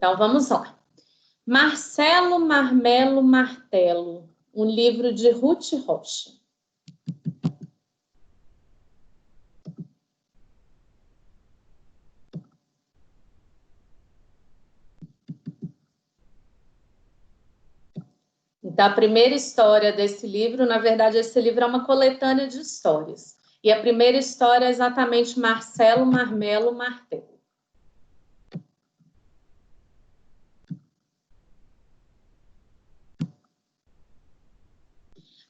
Então, vamos lá. Marcelo, Marmelo, Martelo. Um livro de Ruth Rocha. Então, a primeira história desse livro, na verdade, esse livro é uma coletânea de histórias. E a primeira história é exatamente Marcelo, Marmelo, Martelo.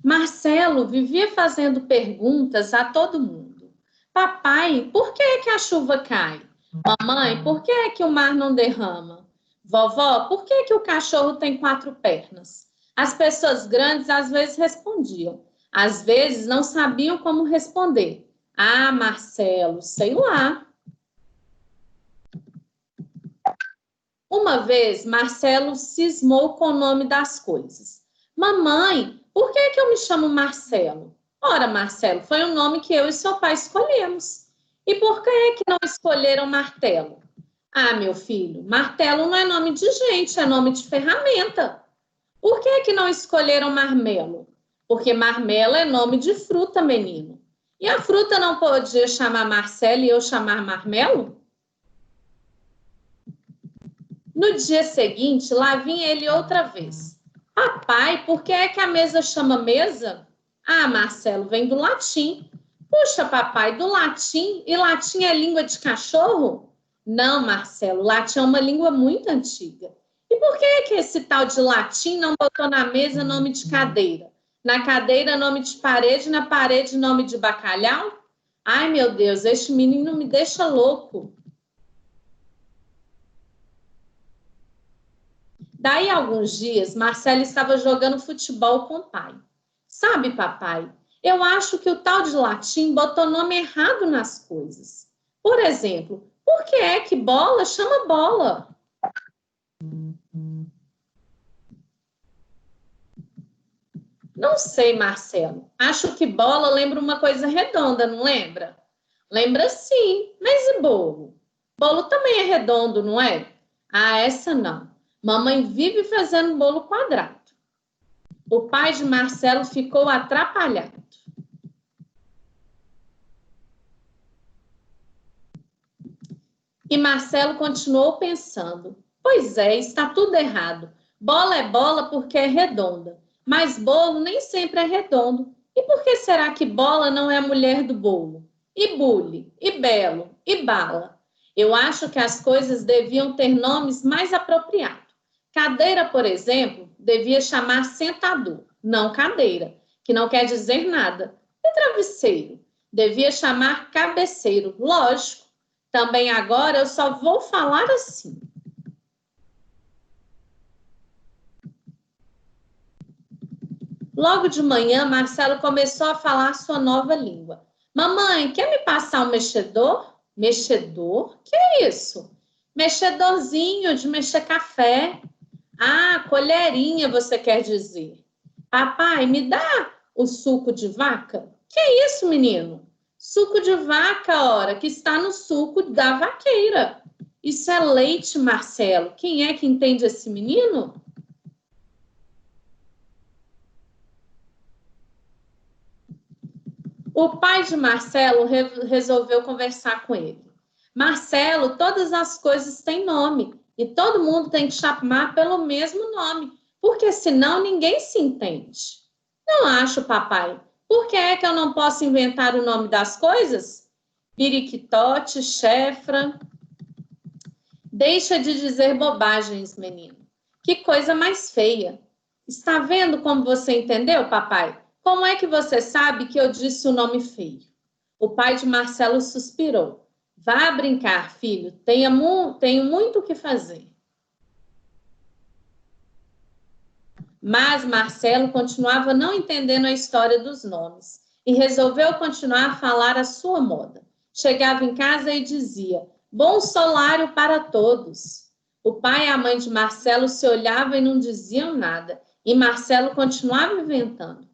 Marcelo vivia fazendo perguntas a todo mundo. Papai, por que é que a chuva cai? Mamãe, por que é que o mar não derrama? Vovó, por que é que o cachorro tem 4 pernas? As pessoas grandes às vezes respondiam. Às vezes não sabiam como responder. Ah, Marcelo, sei lá. Uma vez, Marcelo cismou com o nome das coisas. Mamãe, por que é que eu me chamo Marcelo? Ora, Marcelo, foi um nome que eu e seu pai escolhemos. E por que é que não escolheram Martelo? Ah, meu filho, martelo não é nome de gente, é nome de ferramenta. Por que é que não escolheram marmelo? Porque marmelo é nome de fruta, menino. E a fruta não podia chamar Marcelo e eu chamar marmelo? No dia seguinte, lá vinha ele outra vez. Papai, por que é que a mesa chama mesa? Ah, Marcelo, vem do latim. Puxa, papai, do latim? E latim é língua de cachorro? Não, Marcelo, latim é uma língua muito antiga. E por que é que esse tal de latim não botou na mesa nome de cadeira? Na cadeira, nome de parede, na parede, nome de bacalhau? Ai, meu Deus, este menino me deixa louco. Daí a alguns dias, Marcelo estava jogando futebol com o pai. Sabe, papai, eu acho que o tal de latim botou nome errado nas coisas. Por exemplo, por que é que bola chama bola? Não sei, Marcelo. Acho que bola lembra uma coisa redonda, não lembra? Lembra sim, mas e bolo? Bolo também é redondo, não é? Ah, essa não. Mamãe vive fazendo bolo quadrado. O pai de Marcelo ficou atrapalhado. E Marcelo continuou pensando. Pois é, está tudo errado. Bola é bola porque é redonda, mas bolo nem sempre é redondo. E por que será que bola não é a mulher do bolo? E bule, e belo, e bala? Eu acho que as coisas deviam ter nomes mais apropriados. Cadeira, por exemplo, devia chamar sentador, não cadeira, que não quer dizer nada. E travesseiro? Devia chamar cabeceiro, lógico. Também agora eu só vou falar assim. Logo de manhã, Marcelo começou a falar sua nova língua. Mamãe, quer me passar um mexedor? Mexedor? Que é isso? Mexedorzinho de mexer café. Ah, colherinha, você quer dizer. Papai, me dá o suco de vaca? Que é isso, menino? Suco de vaca, ora, que está no suco da vaqueira. Isso é leite, Marcelo. Quem é que entende esse menino? O pai de Marcelo resolveu conversar com ele. Marcelo, todas as coisas têm nome e todo mundo tem que chamar pelo mesmo nome, porque senão ninguém se entende. Não acho, papai. Por que é que eu não posso inventar o nome das coisas? Piriquitote, chefra. Deixa de dizer bobagens, menino. Que coisa mais feia. Está vendo como você entendeu, papai? Como é que você sabe que eu disse o nome feio? O pai de Marcelo suspirou. Vá brincar, filho. Tenho muito o que fazer. Mas Marcelo continuava não entendendo a história dos nomes e resolveu continuar a falar à sua moda. Chegava em casa e dizia: bom solário para todos. O pai e a mãe de Marcelo se olhavam e não diziam nada, e Marcelo continuava inventando.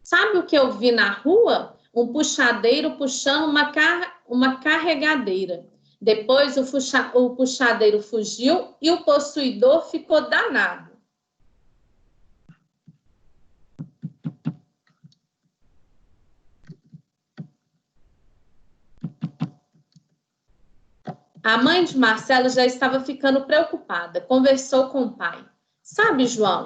Sabe o que eu vi na rua? Um puxadeiro puxando uma carregadeira. Depois o puxadeiro fugiu e o possuidor ficou danado. A mãe de Marcelo já estava ficando preocupada. Conversou com o pai. Sabe, João,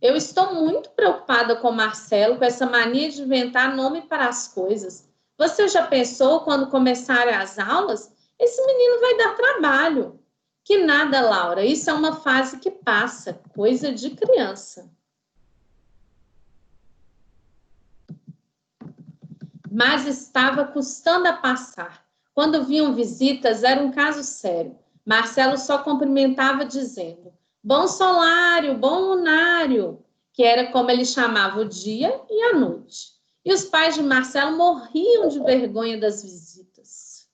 eu estou muito preocupada com Marcelo, com essa mania de inventar nome para as coisas. Você já pensou quando começarem as aulas? Esse menino vai dar trabalho. Que nada, Laura, isso é uma fase que passa, coisa de criança. Mas estava custando a passar. Quando vinham visitas, era um caso sério. Marcelo só cumprimentava dizendo: bom solário, bom lunário, que era como ele chamava o dia e a noite. E os pais de Marcelo morriam de vergonha das visitas.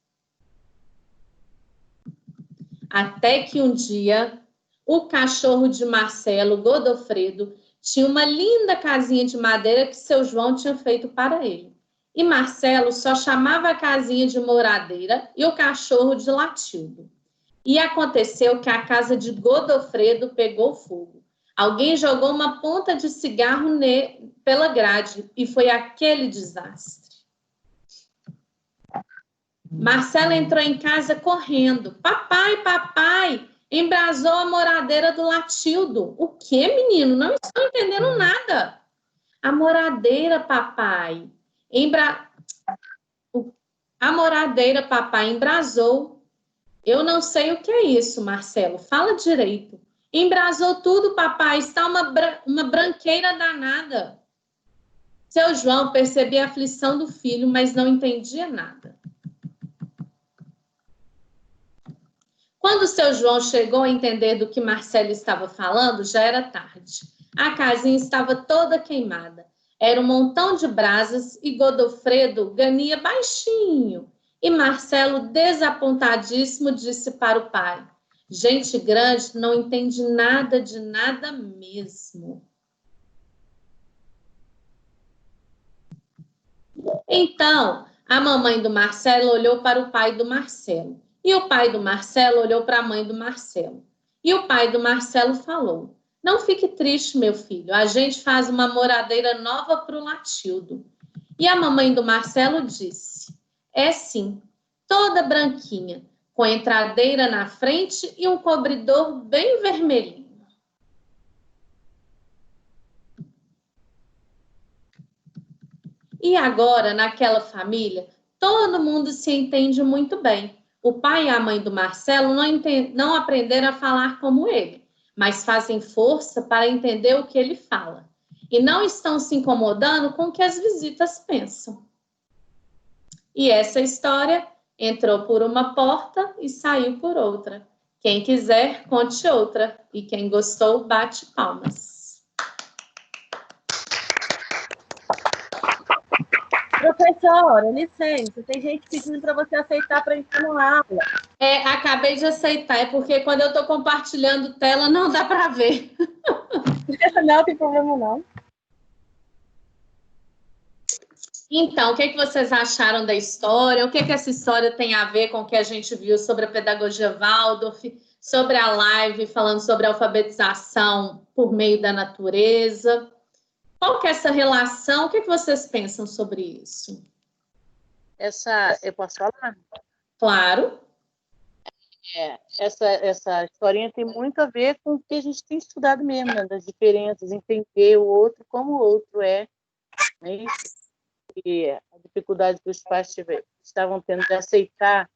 Até que um dia, o cachorro de Marcelo, Godofredo, tinha uma linda casinha de madeira que seu João tinha feito para ele. E Marcelo só chamava a casinha de moradeira e o cachorro de Latildo. E aconteceu que a casa de Godofredo pegou fogo. Alguém jogou uma ponta de cigarro pela grade e foi aquele desastre. Marcelo entrou em casa correndo. Papai, papai, embrasou a moradeira do Latildo. O quê, menino? Não estou entendendo nada. A moradeira, papai. A moradeira, papai, embrasou. Eu não sei o que é isso, Marcelo. Fala direito. Embrasou tudo, papai. Está uma branqueira danada. Seu João percebia a aflição do filho, mas não entendia nada. Quando seu João chegou a entender do que Marcelo estava falando, já era tarde. A casinha estava toda queimada. Era um montão de brasas e Godofredo ganhia baixinho. E Marcelo, desapontadíssimo, disse para o pai: gente grande não entende nada de nada mesmo. Então, a mamãe do Marcelo olhou para o pai do Marcelo. E o pai do Marcelo olhou para a mãe do Marcelo. E o pai do Marcelo falou: não fique triste, meu filho. A gente faz uma moradeira nova para o Latildo. E a mamãe do Marcelo disse: é sim, toda branquinha, com entradeira na frente e um cobridor bem vermelhinho. E agora, naquela família, todo mundo se entende muito bem. O pai e a mãe do Marcelo não aprenderam a falar como ele, mas fazem força para entender o que ele fala. E não estão se incomodando com o que as visitas pensam. E essa história entrou por uma porta e saiu por outra. Quem quiser, conte outra. E quem gostou, bate palmas. Professora, licença, tem gente pedindo para você aceitar para entrar na aula. Acabei de aceitar, é porque quando eu estou compartilhando tela não dá para ver. Não tem problema não. Então, o que vocês acharam da história? O que essa história tem a ver com o que a gente viu sobre a pedagogia Waldorf, sobre a live falando sobre a alfabetização por meio da natureza? Qual que é essa relação? O que vocês pensam sobre isso? Eu posso falar? Claro. Essa historinha tem muito a ver com o que a gente tem estudado mesmo, né? Das diferenças, entender o outro como o outro é. Né? E a dificuldade que os pais estavam tendo de aceitar,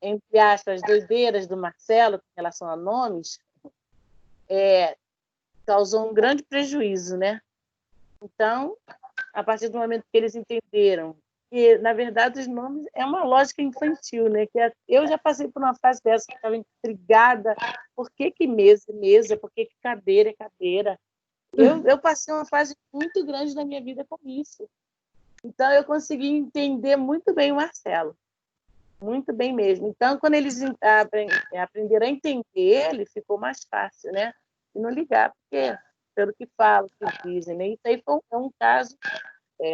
entre aspas, as doideiras do Marcelo em relação a nomes, causou um grande prejuízo, né? Então, a partir do momento que eles entenderam que, na verdade, os nomes é uma lógica infantil, né? Que eu já passei por uma fase dessa, que estava intrigada, por que mesa é mesa, por que cadeira é cadeira. Eu passei uma fase muito grande na minha vida com isso. Então, eu consegui entender muito bem o Marcelo, muito bem mesmo. Então, quando eles aprenderam a entender ele, ficou mais fácil, né? E não ligar, porque pelo que falam, que dizem, né? Isso aí é um caso,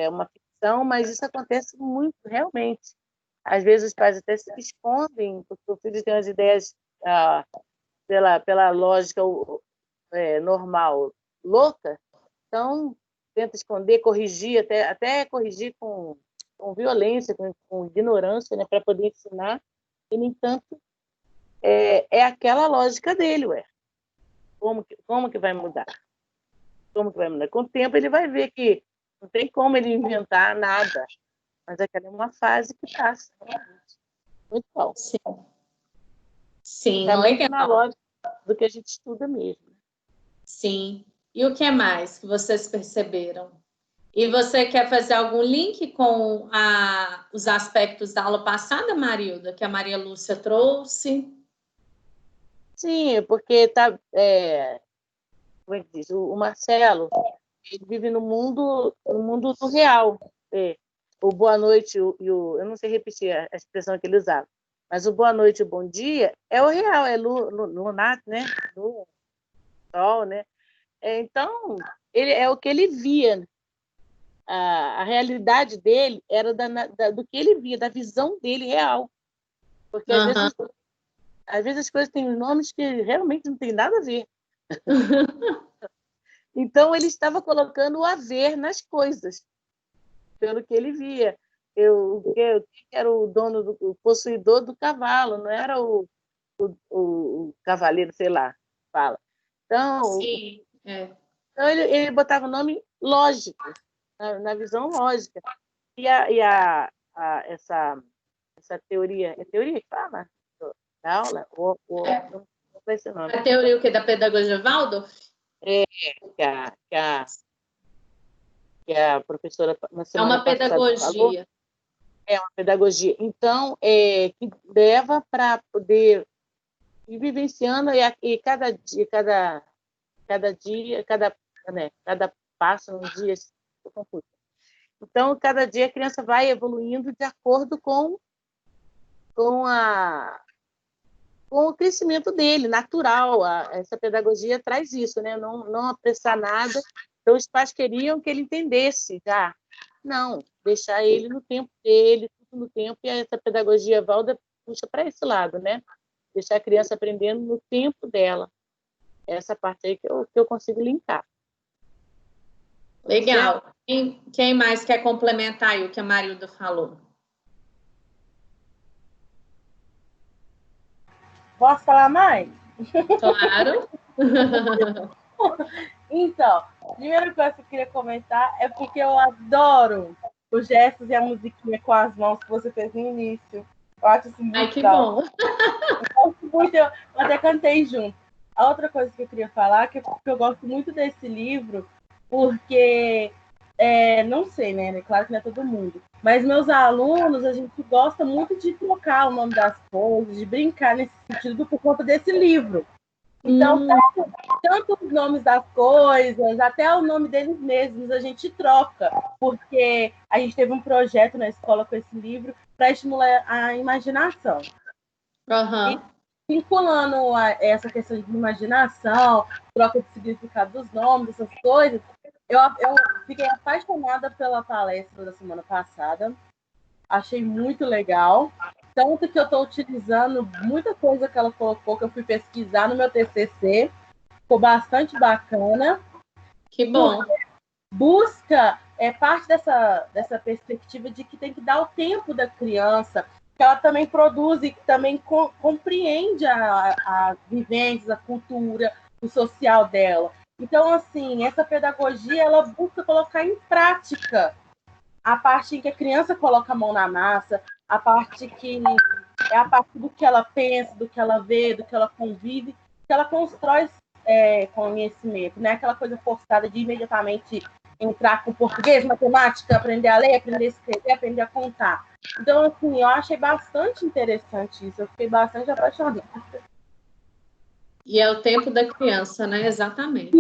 uma ficção, mas isso acontece muito, realmente. Às vezes os pais até se escondem, porque o filho tem as ideias pela lógica normal, louca, então tenta esconder, corrigir, até corrigir com violência, com ignorância, né, para poder ensinar, e, no entanto, é aquela lógica dele, ué. Como que vai mudar? Como que vai mudar? Com o tempo ele vai ver que não tem como ele inventar nada, mas aquela é uma fase que passa, realmente. Muito bom. Sim. Sim, Tá muito legal. na lógica do que a gente estuda mesmo. Sim. E o que mais que vocês perceberam? E você quer fazer algum link com os aspectos da aula passada, Marilda, que a Maria Lúcia trouxe? Sim, porque como é que diz? O Marcelo, ele vive no mundo do real. O boa noite eu não sei repetir a expressão que ele usava, mas o boa noite e o bom dia é o real, é lunar, né? No sol, né? Então, ele é o que ele via. A realidade dele era do que ele via, da visão dele real. Porque às vezes as coisas têm nomes que realmente não tem nada a ver. Então, ele estava colocando o haver nas coisas, pelo que ele via. Eu era o dono, o possuidor do cavalo, não era o cavaleiro, sei lá, fala. Então, Sim, então ele botava o nome lógico, na visão lógica. E essa teoria, é teoria que fala da aula? Não vai ser nome. A teoria o quê? Da pedagogia Waldorf? Que a professora na É semana uma passada falou. pedagogia. É uma pedagogia. Então, que leva para poder ir vivenciando e cada dia, cada passo no dia, eu confuso. Então, cada dia a criança vai evoluindo de acordo com o crescimento dele, natural. Essa pedagogia traz isso, né? Não apressar nada. Então, os pais queriam que ele entendesse já. Não, deixar ele no tempo dele, tudo no tempo, e essa pedagogia Valda puxa para esse lado, né? Deixar a criança aprendendo no tempo dela. Essa parte aí que eu consigo linkar. Legal. Quem mais quer complementar aí o que a Marilda falou? Posso falar mais? Claro. Então, a primeira coisa que eu queria comentar é porque eu adoro os gestos e a musiquinha com as mãos que você fez no início. Eu acho isso muito Ai, que legal. bom. Eu gosto muito, eu até cantei junto. A outra coisa que eu queria falar é que eu gosto muito desse livro, porque, não sei, né? Claro que não é todo mundo. Mas meus alunos, a gente gosta muito de trocar o nome das coisas, de brincar nesse sentido por conta desse livro. Então, tanto os nomes das coisas, até o nome deles mesmos, a gente troca, porque a gente teve um projeto na escola com esse livro para estimular a imaginação. E vinculando essa questão de imaginação, troca de significado dos nomes, essas coisas, eu fiquei apaixonada pela palestra da semana passada. Achei muito legal. Tanto que eu estou utilizando muita coisa que ela colocou, que eu fui pesquisar no meu TCC. Ficou bastante bacana. Que bom. Busca parte dessa perspectiva de que tem que dar o tempo da criança, que ela também produz e também compreende a vivência, a cultura, o social dela. Então, assim, essa pedagogia, ela busca colocar em prática a parte em que a criança coloca a mão na massa, a parte que é a partir do que ela pensa, do que ela vê, do que ela convive, que ela constrói conhecimento, não é aquela coisa forçada de imediatamente entrar com português, matemática, aprender a ler, aprender a escrever, aprender a contar. Então, assim, eu achei bastante interessante isso, eu fiquei bastante apaixonada. E é o tempo da criança, né? Exatamente.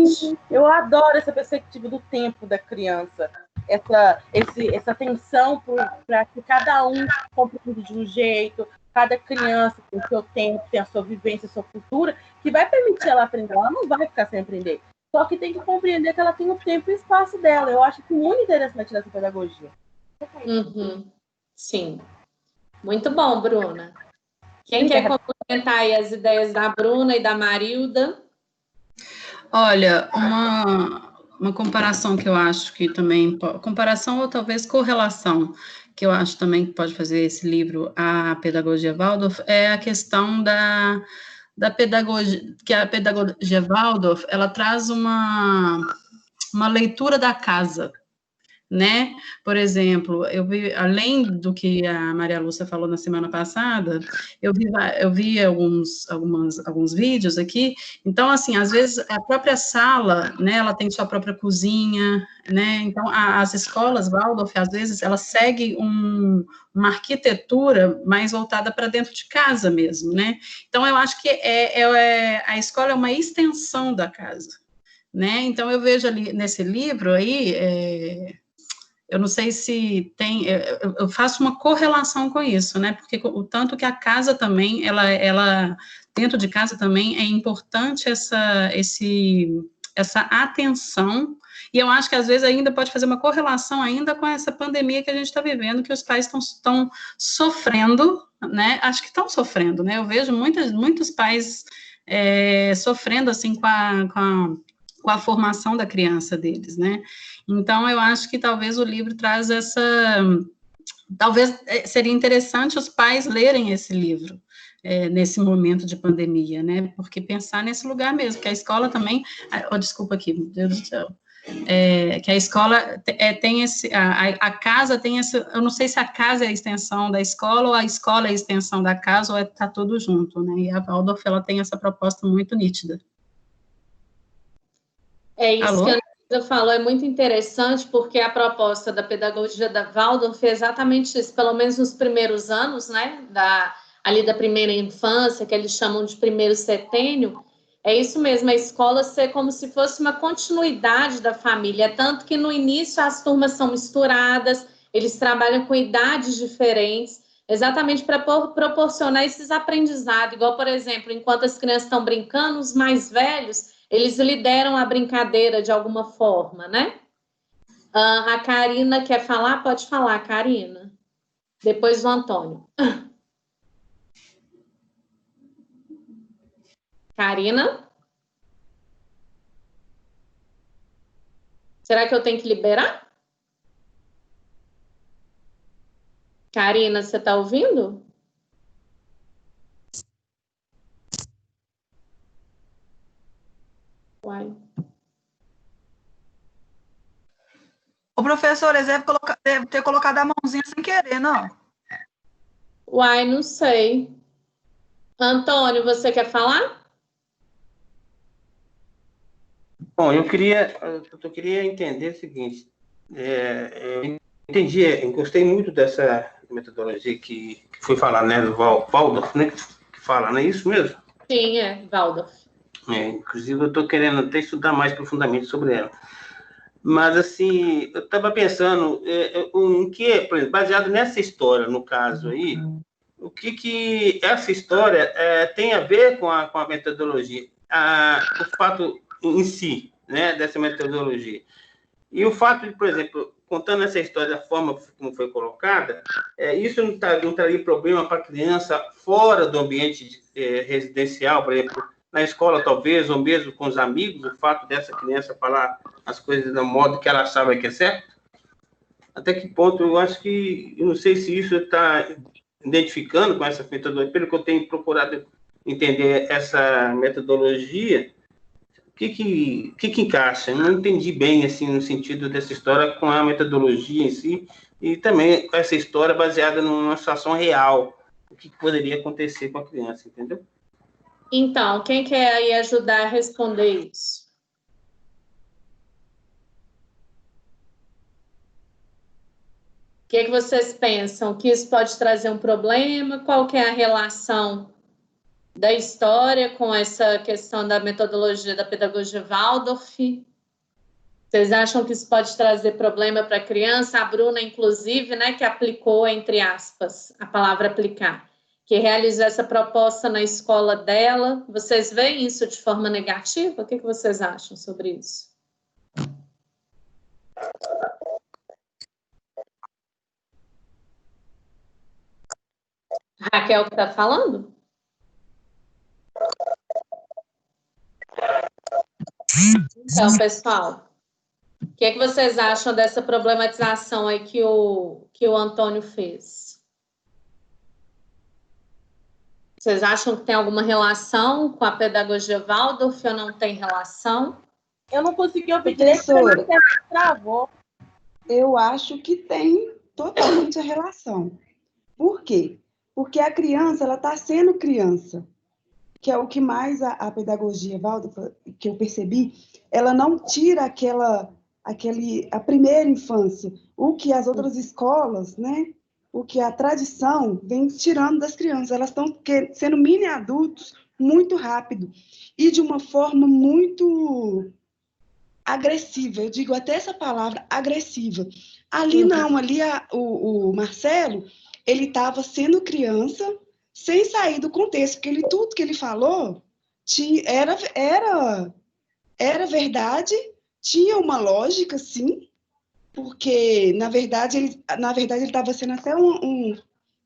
Eu adoro essa perspectiva do tempo da criança, essa atenção para que cada um compreenda de um jeito, cada criança tem o seu tempo, tem a sua vivência, a sua cultura, que vai permitir ela aprender. Ela não vai ficar sem aprender. Só que tem que compreender que ela tem o tempo e o espaço dela. Eu acho que muito interessante nessa pedagogia. Sim. Muito bom, Bruna. Quem quer complementar aí as ideias da Bruna e da Marilda? Olha, uma comparação que eu acho que também, comparação ou talvez correlação, que eu acho também que pode fazer esse livro, a Pedagogia Waldorf, é a questão da pedagogia, que a Pedagogia Waldorf, ela traz uma leitura da casa, né? Por exemplo, eu vi, além do que a Maria Lúcia falou na semana passada, eu vi alguns vídeos aqui, então, assim, às vezes a própria sala, né, ela tem sua própria cozinha, né, então as escolas Waldorf, às vezes, elas seguem uma arquitetura mais voltada para dentro de casa mesmo, né, então eu acho que a escola é uma extensão da casa, né, então eu vejo ali nesse livro aí, eu não sei se tem, eu faço uma correlação com isso, né, porque o tanto que a casa também, ela dentro de casa também é importante essa atenção, e eu acho que às vezes ainda pode fazer uma correlação ainda com essa pandemia que a gente está vivendo, que os pais estão sofrendo, né, acho que estão sofrendo, né, eu vejo muitos pais sofrendo, assim, com a formação da criança deles, né, então, eu acho que talvez o livro traz talvez seria interessante os pais lerem esse livro, nesse momento de pandemia, né, porque pensar nesse lugar mesmo, que a escola também, desculpa aqui, meu Deus do céu, que a escola tem a casa tem esse, eu não sei se a casa é a extensão da escola, ou a escola é a extensão da casa, ou está tudo junto, né, e a Waldorf, ela tem essa proposta muito nítida. É isso Alô? que a Ana falou, é muito interessante, porque a proposta da pedagogia da Waldorf é exatamente isso, pelo menos nos primeiros anos, né, ali da primeira infância, que eles chamam de primeiro setênio, é isso mesmo, a escola ser como se fosse uma continuidade da família, tanto que no início as turmas são misturadas, eles trabalham com idades diferentes, exatamente para proporcionar esses aprendizados, igual, por exemplo, enquanto as crianças estão brincando, os mais velhos eles lideram a brincadeira de alguma forma, né? A Karina quer falar? Pode falar, Karina. Depois o Antônio. Karina? Será que eu tenho que liberar? Karina, você está ouvindo? Uai. O professor, eles deve ter colocado a mãozinha sem querer, não? Uai, não sei. Antônio, você quer falar? Bom, eu queria entender o seguinte, eu entendi, eu gostei muito dessa metodologia que foi falada, né, do Waldorf, né, que fala, não é isso mesmo? Sim, é, Waldorf. Inclusive, eu estou querendo até estudar mais profundamente sobre ela. Mas, assim, eu estava pensando em que, por exemplo, baseado nessa história, no caso aí, o que essa história tem a ver com a metodologia, o fato em si, né, dessa metodologia. E o fato de, por exemplo, contando essa história da forma como foi colocada, isso não traria problema para a criança fora do ambiente residencial, por exemplo, na escola talvez, ou mesmo com os amigos, o fato dessa criança falar as coisas do modo que ela achava que é certo? Até que ponto eu acho que, eu não sei se isso está identificando com essa metodologia, pelo que eu tenho procurado entender essa metodologia, o que encaixa? Eu não entendi bem, assim, no sentido dessa história com a metodologia em si, e também com essa história baseada numa situação real, o que poderia acontecer com a criança, entendeu? Então, quem quer aí ajudar a responder isso? O que vocês pensam? Que isso pode trazer um problema? Qual que é a relação da história com essa questão da metodologia da pedagogia Waldorf? Vocês acham que isso pode trazer problema para a criança? A Bruna, inclusive, né, que aplicou, entre aspas, a palavra aplicar, que realizou essa proposta na escola dela. Vocês veem isso de forma negativa? O que vocês acham sobre isso? Raquel que está falando? Então, pessoal, o que vocês acham dessa problematização aí que o Antônio fez? Vocês acham que tem alguma relação com a pedagogia Waldorf ou não tem relação? Eu não consegui ouvir direito, porque travou. Eu acho que tem totalmente a relação. Por quê? Porque a criança, ela está sendo criança, que é o que mais a pedagogia Waldorf, que eu percebi, ela não tira a primeira infância, o que as outras escolas, né, o que a tradição vem tirando das crianças. Elas estão sendo mini adultos muito rápido e de uma forma muito agressiva. Eu digo até essa palavra, agressiva. Ali não, ali o Marcelo, ele estava sendo criança sem sair do contexto, porque tudo que ele falou era verdade, tinha uma lógica, sim, porque, na verdade, ele estava sendo até um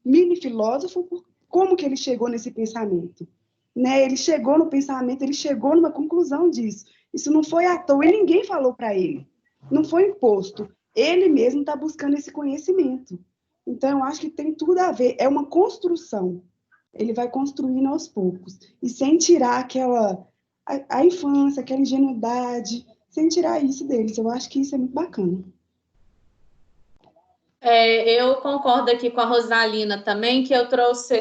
mini filósofo, como que ele chegou nesse pensamento. Né? Ele chegou no pensamento, ele chegou numa conclusão disso. Isso não foi à toa, e ninguém falou para ele. Não foi imposto. Ele mesmo está buscando esse conhecimento. Então, eu acho que tem tudo a ver. É uma construção. Ele vai construindo aos poucos. E sem tirar a infância, aquela ingenuidade, sem tirar isso deles. Eu acho que isso é muito bacana. Eu concordo aqui com a Rosalina também, que eu trouxe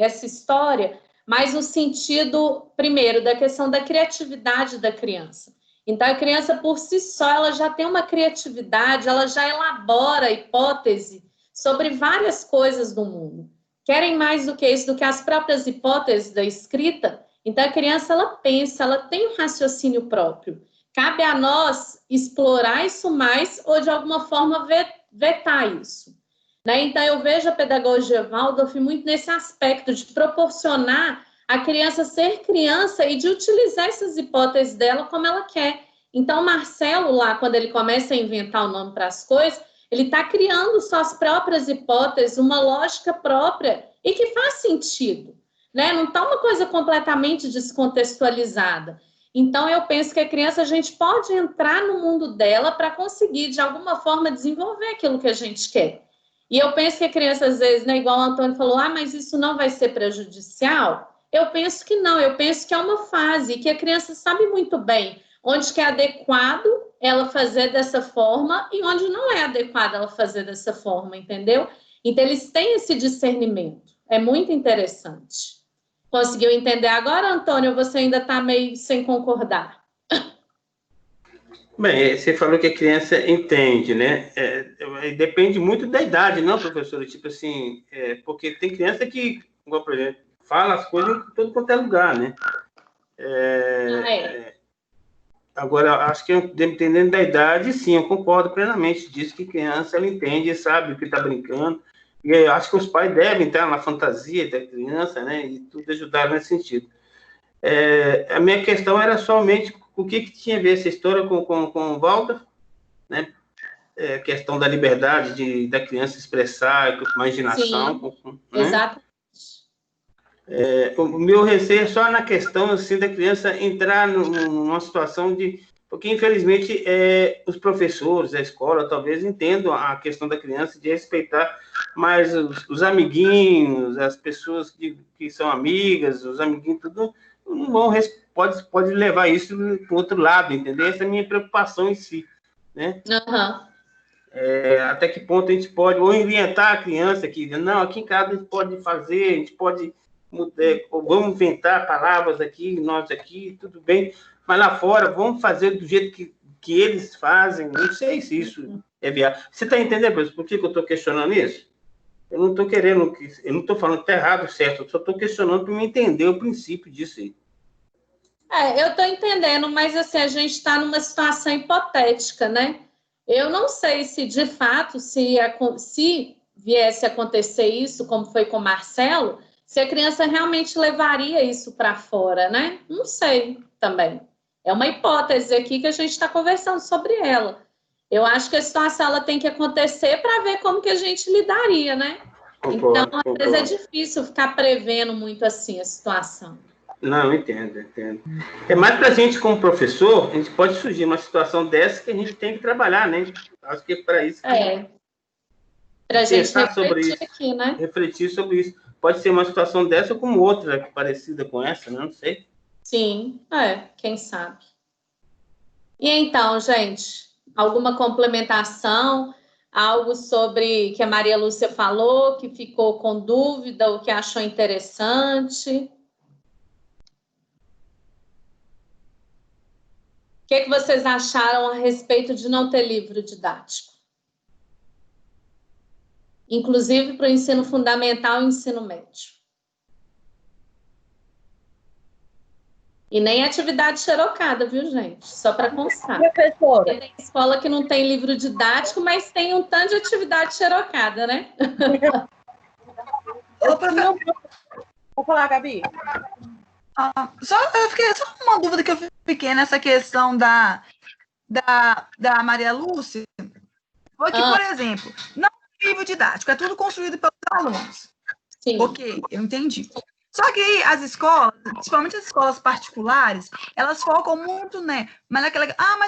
essa história, mas no sentido, primeiro, da questão da criatividade da criança. Então, a criança, por si só, ela já tem uma criatividade, ela já elabora hipótese sobre várias coisas do mundo. Querem mais do que isso, do que as próprias hipóteses da escrita? Então, a criança, ela pensa, ela tem um raciocínio próprio. Cabe a nós explorar isso mais ou, de alguma forma, vetar isso. Né? Então, eu vejo a pedagogia Waldorf muito nesse aspecto de proporcionar a criança ser criança e de utilizar essas hipóteses dela como ela quer. Então, o Marcelo, lá, quando ele começa a inventar o nome para as coisas, ele está criando suas próprias hipóteses, uma lógica própria e que faz sentido. Né? Não está uma coisa completamente descontextualizada. Então, eu penso que a criança, a gente pode entrar no mundo dela para conseguir, de alguma forma, desenvolver aquilo que a gente quer. E eu penso que a criança, às vezes, né, igual o Antônio falou, mas isso não vai ser prejudicial? Eu penso que não, eu penso que é uma fase, que a criança sabe muito bem onde que é adequado ela fazer dessa forma e onde não é adequado ela fazer dessa forma, entendeu? Então, eles têm esse discernimento. É muito interessante. Conseguiu entender agora, Antônio, ou você ainda está meio sem concordar? Bem, você falou que a criança entende, né? Depende muito da idade, não, professora? Tipo assim, porque tem criança que, por exemplo, fala as coisas em todo quanto é lugar, né? Agora, acho que dependendo da idade, sim, eu concordo plenamente disso, que criança, ela entende, sabe o que está brincando. E eu acho que os pais devem estar na fantasia da criança, né? E tudo ajudar nesse sentido. A minha questão era somente o que tinha a ver essa história com o Waldorf, né? A questão da liberdade da criança expressar, com imaginação. Sim, né? Exato. O meu receio é só na questão assim, da criança entrar numa situação de... Porque, infelizmente, os professores, a escola, talvez entendam a questão da criança de respeitar mais os amiguinhos, as pessoas que são amigas, os amiguinhos, tudo, não vão, pode levar isso para o outro lado, entendeu? Essa é a minha preocupação em si, né? Até que ponto a gente pode orientar a criança que, não, aqui em casa a gente pode fazer, a gente pode... vamos inventar palavras aqui, nós aqui, tudo bem, mas lá fora, vamos fazer do jeito que eles fazem. Não sei se isso é viável. Você está entendendo, professor, por que eu estou questionando isso? Eu não estou querendo, eu não estou falando que está errado ou certo, eu só estou questionando para me entender o princípio disso aí. Eu estou entendendo, mas assim, a gente está numa situação hipotética, né? Eu não sei se, de fato, se viesse a acontecer isso, como foi com o Marcelo, se a criança realmente levaria isso para fora, né? Não sei também. É uma hipótese aqui que a gente está conversando sobre ela. Eu acho que a situação ela tem que acontecer para ver como que a gente lidaria, né? Então, às vezes é difícil ficar prevendo muito assim a situação. Não, eu entendo. É mais para a gente, como professor, a gente pode surgir uma situação dessa que a gente tem que trabalhar, né? Acho que é para isso. Para a gente refletir sobre isso aqui, né? Refletir sobre isso. Pode ser uma situação dessa ou como outra, parecida com essa, né? Não sei. Sim, quem sabe. E então, gente, alguma complementação? Algo sobre que a Maria Lúcia falou, que ficou com dúvida, ou que achou interessante? O que vocês acharam a respeito de não ter livro didático? Inclusive para o ensino fundamental e ensino médio. E nem atividade xerocada, viu, gente? Só para constar. Professora. Tem escola que não tem livro didático, mas tem um tanto de atividade xerocada, né? Vou falar, Gabi. Eu fiquei só uma dúvida que eu fiquei nessa questão da Maria Lúcia. Foi que, por exemplo, não é livro didático, é tudo construído pelos alunos. Sim. Ok, eu entendi. Só que aí as escolas, principalmente as escolas particulares, elas focam muito, né? Mas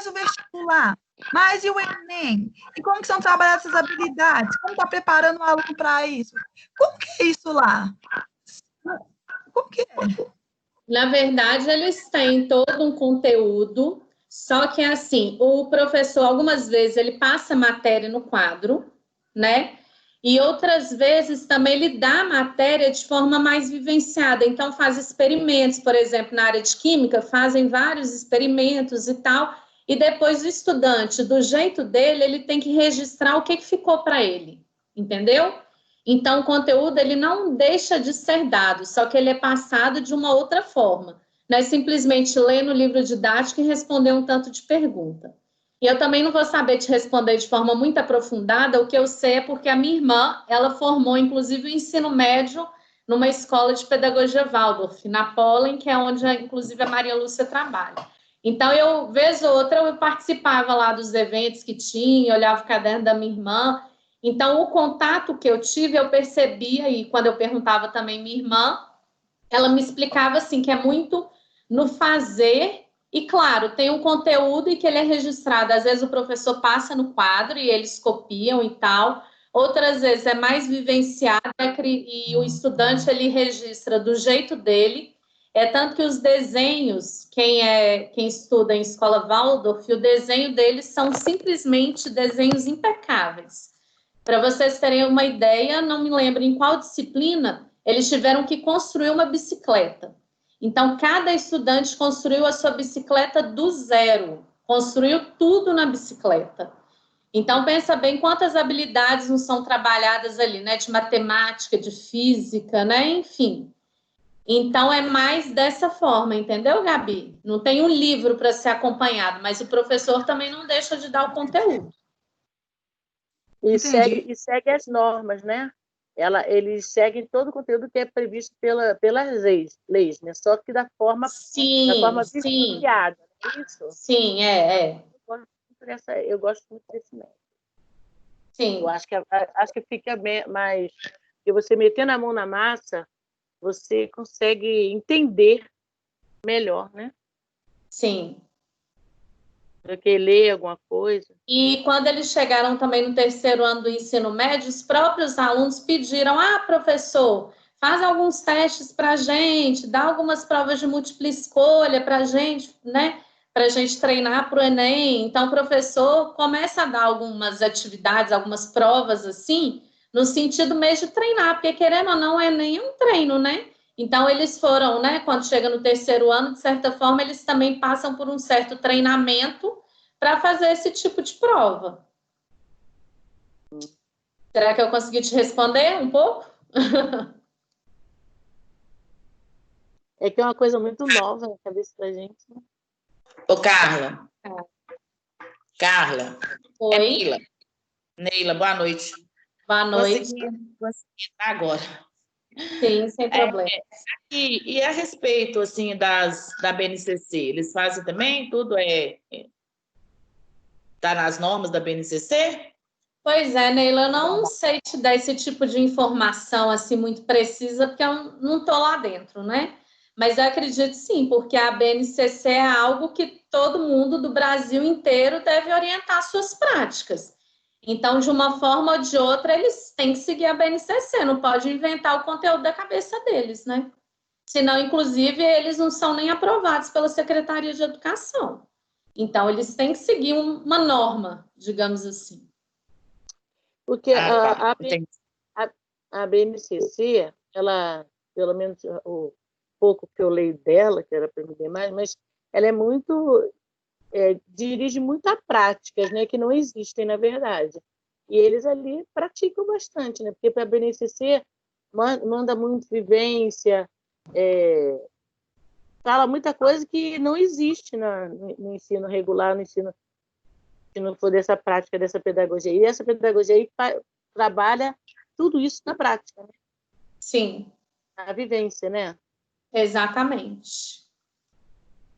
o vestibular, mas e o Enem? E como que são trabalhadas essas habilidades? Como está preparando o aluno para isso? Como que é isso lá? Como que é? Na verdade, eles têm todo um conteúdo, só que assim, o professor, algumas vezes, ele passa a matéria no quadro, né? E outras vezes também ele dá a matéria de forma mais vivenciada. Então, faz experimentos, por exemplo, na área de química, fazem vários experimentos e tal, e depois o estudante, do jeito dele, ele tem que registrar o que ficou para ele, entendeu? Então, o conteúdo ele não deixa de ser dado, só que ele é passado de uma outra forma. Não é simplesmente ler no livro didático e responder um tanto de pergunta. E eu também não vou saber te responder de forma muito aprofundada, o que eu sei é porque a minha irmã, ela formou, inclusive, o ensino médio numa escola de pedagogia Waldorf, na Pollen, que é onde, inclusive, a Maria Lúcia trabalha. Então, eu, vez ou outra, eu participava lá dos eventos que tinha, olhava o caderno da minha irmã. Então, o contato que eu tive, eu percebia, e quando eu perguntava também minha irmã, ela me explicava, assim, que é muito no fazer. E, claro, tem um conteúdo e que ele é registrado. Às vezes o professor passa no quadro e eles copiam e tal. Outras vezes é mais vivenciado e o estudante ele registra do jeito dele. É tanto que os desenhos, quem estuda em escola Waldorf, o desenho deles são simplesmente desenhos impecáveis. Para vocês terem uma ideia, não me lembro em qual disciplina, eles tiveram que construir uma bicicleta. Então, cada estudante construiu a sua bicicleta do zero, construiu tudo na bicicleta. Então, pensa bem quantas habilidades não são trabalhadas ali, né? De matemática, de física, né? Enfim. Então, é mais dessa forma, entendeu, Gabi? Não tem um livro para ser acompanhado, mas o professor também não deixa de dar o conteúdo. E segue as normas, né? Eles seguem todo o conteúdo que é previsto pelas leis, né? Só que da forma vivenciada, é isso? Sim, Eu gosto muito desse método. Sim. Eu acho que fica mais... Porque você metendo a mão na massa, você consegue entender melhor, né? Sim. Do que ler alguma coisa. E quando eles chegaram também no terceiro ano do ensino médio, os próprios alunos pediram: professor, faz alguns testes para a gente, dá algumas provas de múltipla escolha para a gente, né? Para a gente treinar para o Enem. Então, o professor começa a dar algumas atividades, algumas provas assim, no sentido mesmo de treinar, porque querendo ou não, o Enem é um treino, né? Então, eles foram, né? Quando chega no terceiro ano, de certa forma, eles também passam por um certo treinamento para fazer esse tipo de prova. Será que eu consegui te responder um pouco? É que é uma coisa muito nova na cabeça da gente. Né? Ô, Carla. Carla. Oi. É Neila, boa noite. Boa noite. Consegui agora. Sim, sem problema. E a respeito, assim, da BNCC, eles fazem também? Tudo está nas normas da BNCC? Pois é, Neila, eu não sei te dar esse tipo de informação assim muito precisa, porque eu não estou lá dentro, né? Mas eu acredito sim, porque a BNCC é algo que todo mundo do Brasil inteiro deve orientar suas práticas. Então, de uma forma ou de outra, eles têm que seguir a BNCC, não pode inventar o conteúdo da cabeça deles, né? Senão, inclusive, eles não são nem aprovados pela Secretaria de Educação. Então, eles têm que seguir uma norma, digamos assim. Porque tá. Entendi. a BNCC, ela, pelo menos o pouco que eu leio dela, que era para me ler mais, mas ela é muito, dirige muito a práticas, né, que não existem, na verdade. E eles ali praticam bastante, né, porque para a BNCC manda muito vivência, fala muita coisa que não existe no ensino regular, no ensino, se não for dessa prática, dessa pedagogia. E essa pedagogia aí trabalha tudo isso na prática, né? Sim. A vivência, né? Exatamente.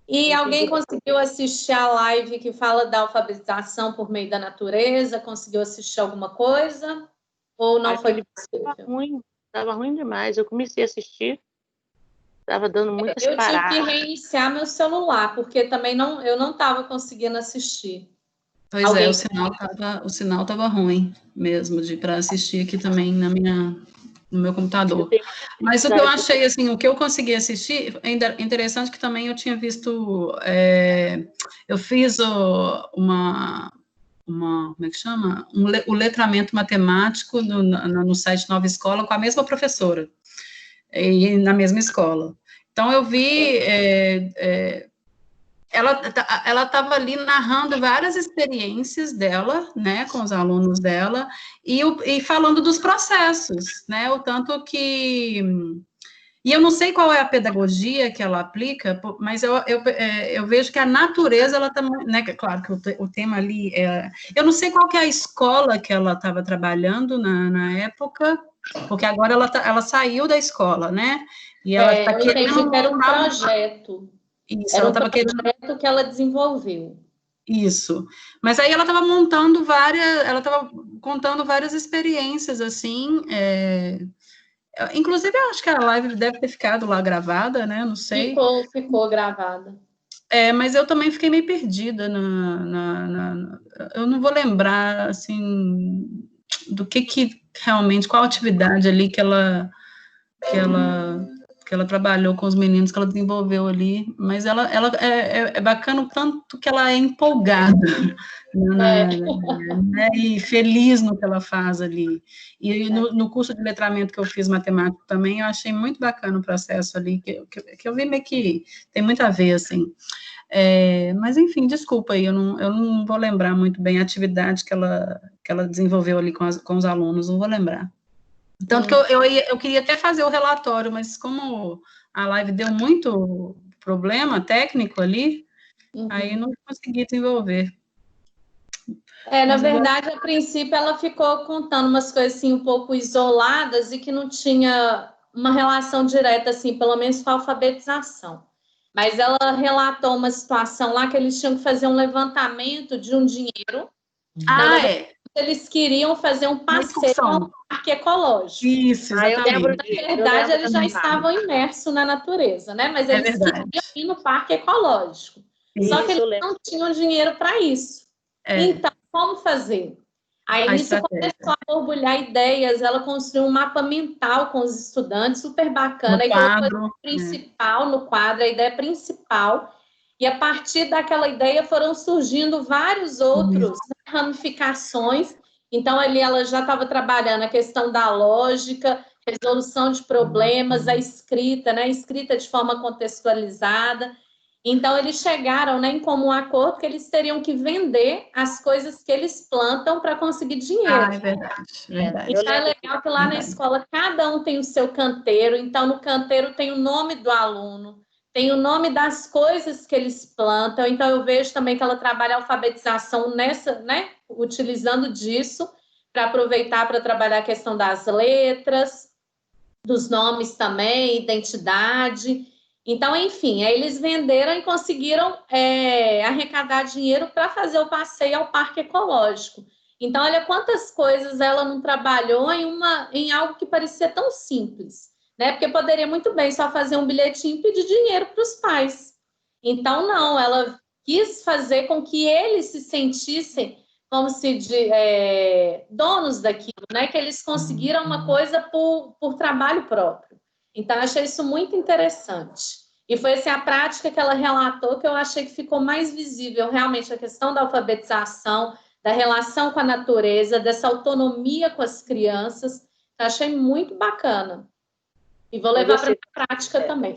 E Entendi. alguém conseguiu assistir a live que fala da alfabetização por meio da natureza? Conseguiu assistir alguma coisa? Ou não foi possível? Estava ruim demais. Eu comecei a assistir, estava dando muitas Eu tive paradas. que reiniciar meu celular, porque também eu não estava conseguindo assistir. Pois Alguém... o sinal estava ruim mesmo para assistir aqui também no meu computador. Mas o que eu achei, assim, o que eu consegui assistir, ainda interessante que também eu tinha visto, eu fiz como é que chama? O letramento matemático no site Nova Escola com a mesma professora, e na mesma escola. Então, eu vi... ela estava ali narrando várias experiências dela, né, com os alunos dela, e falando dos processos, né, o tanto que... E eu não sei qual é a pedagogia que ela aplica, mas eu vejo que a natureza, ela tá, né, claro que o tema ali eu não sei qual que é a escola que ela estava trabalhando na época, porque agora ela saiu da escola, né, e ela está querendo... Eu entendi que era um projeto. Isso, era ela um estava projeto que ela desenvolveu. Isso, mas aí ela estava contando várias experiências, assim, inclusive eu acho que a live deve ter ficado lá gravada, né, não sei. Ficou gravada. Mas eu também fiquei meio perdida, eu não vou lembrar, assim, do que realmente, qual atividade ali que ela trabalhou com os meninos, que ela desenvolveu ali, mas ela é bacana o tanto que ela é empolgada, né, e feliz no que ela faz ali. E no curso de letramento que eu fiz matemático também, eu achei muito bacana o processo ali, que eu vi meio que tem muito a ver, assim. Mas, enfim, desculpa aí, eu não vou lembrar muito bem a atividade que ela desenvolveu ali com os alunos, não vou lembrar. Tanto que eu queria até fazer o relatório, mas como a live deu muito problema técnico ali, aí não consegui desenvolver. Na verdade, a princípio, ela ficou contando umas coisas assim, um pouco isoladas e que não tinha uma relação direta, assim, pelo menos com a alfabetização. Mas ela relatou uma situação lá que eles tinham que fazer um levantamento de um dinheiro. Eles queriam fazer um passeio ao parque ecológico. Isso, exatamente. Na verdade, eles já estavam imersos na natureza, né? Mas eles queriam ir no parque ecológico. Só que eles não tinham dinheiro para isso. Então, como fazer? Aí, nisso, começou a borbulhar ideias. Ela construiu um mapa mental com os estudantes, super bacana. No quadro. No quadro, a ideia principal. E a partir daquela ideia foram surgindo vários outros ramificações. Então, ali ela já estava trabalhando a questão da lógica, resolução de problemas, a escrita, né? Escrita de forma contextualizada. Então, eles chegaram, né, em comum acordo que eles teriam que vender as coisas que eles plantam para conseguir dinheiro. É verdade. Então, é legal que lá na escola cada um tem o seu canteiro. Então, no canteiro tem o nome do aluno, tem o nome das coisas que eles plantam. Então, eu vejo também que ela trabalha a alfabetização nessa, né, utilizando disso para aproveitar para trabalhar a questão das letras, dos nomes também, identidade. Então, enfim, aí eles venderam e conseguiram arrecadar dinheiro para fazer o passeio ao parque ecológico. Então, olha quantas coisas ela não trabalhou em algo que parecia tão simples, né? Porque poderia muito bem só fazer um bilhetinho e pedir dinheiro para os pais. Então, não, ela quis fazer com que eles se sentissem como se donos daquilo, né? Que eles conseguiram uma coisa por trabalho próprio. Então, eu achei isso muito interessante. E foi assim, a prática que ela relatou que eu achei que ficou mais visível, realmente, a questão da alfabetização, da relação com a natureza, dessa autonomia com as crianças. Eu achei muito bacana. E vou levar para a prática também.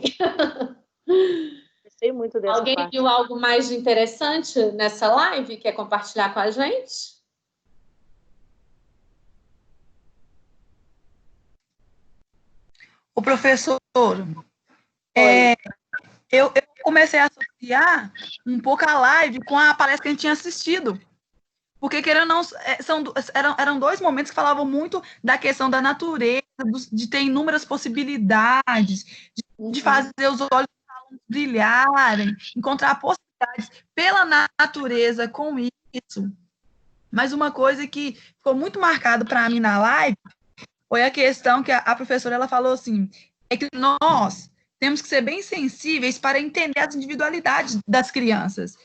Gostei muito dessa Alguém parte. viu algo mais de interessante nessa live? Quer compartilhar com a gente? O professor, eu comecei a associar um pouco a live com a palestra que a gente tinha assistido. Porque, querendo ou não, eram dois momentos que falavam muito da questão da natureza, de ter inúmeras possibilidades, de fazer os olhos dos alunos brilharem, encontrar possibilidades pela natureza com isso. Mas uma coisa que ficou muito marcado para mim na live foi a questão que a professora ela falou assim, é que nós temos que ser bem sensíveis para entender as individualidades das crianças.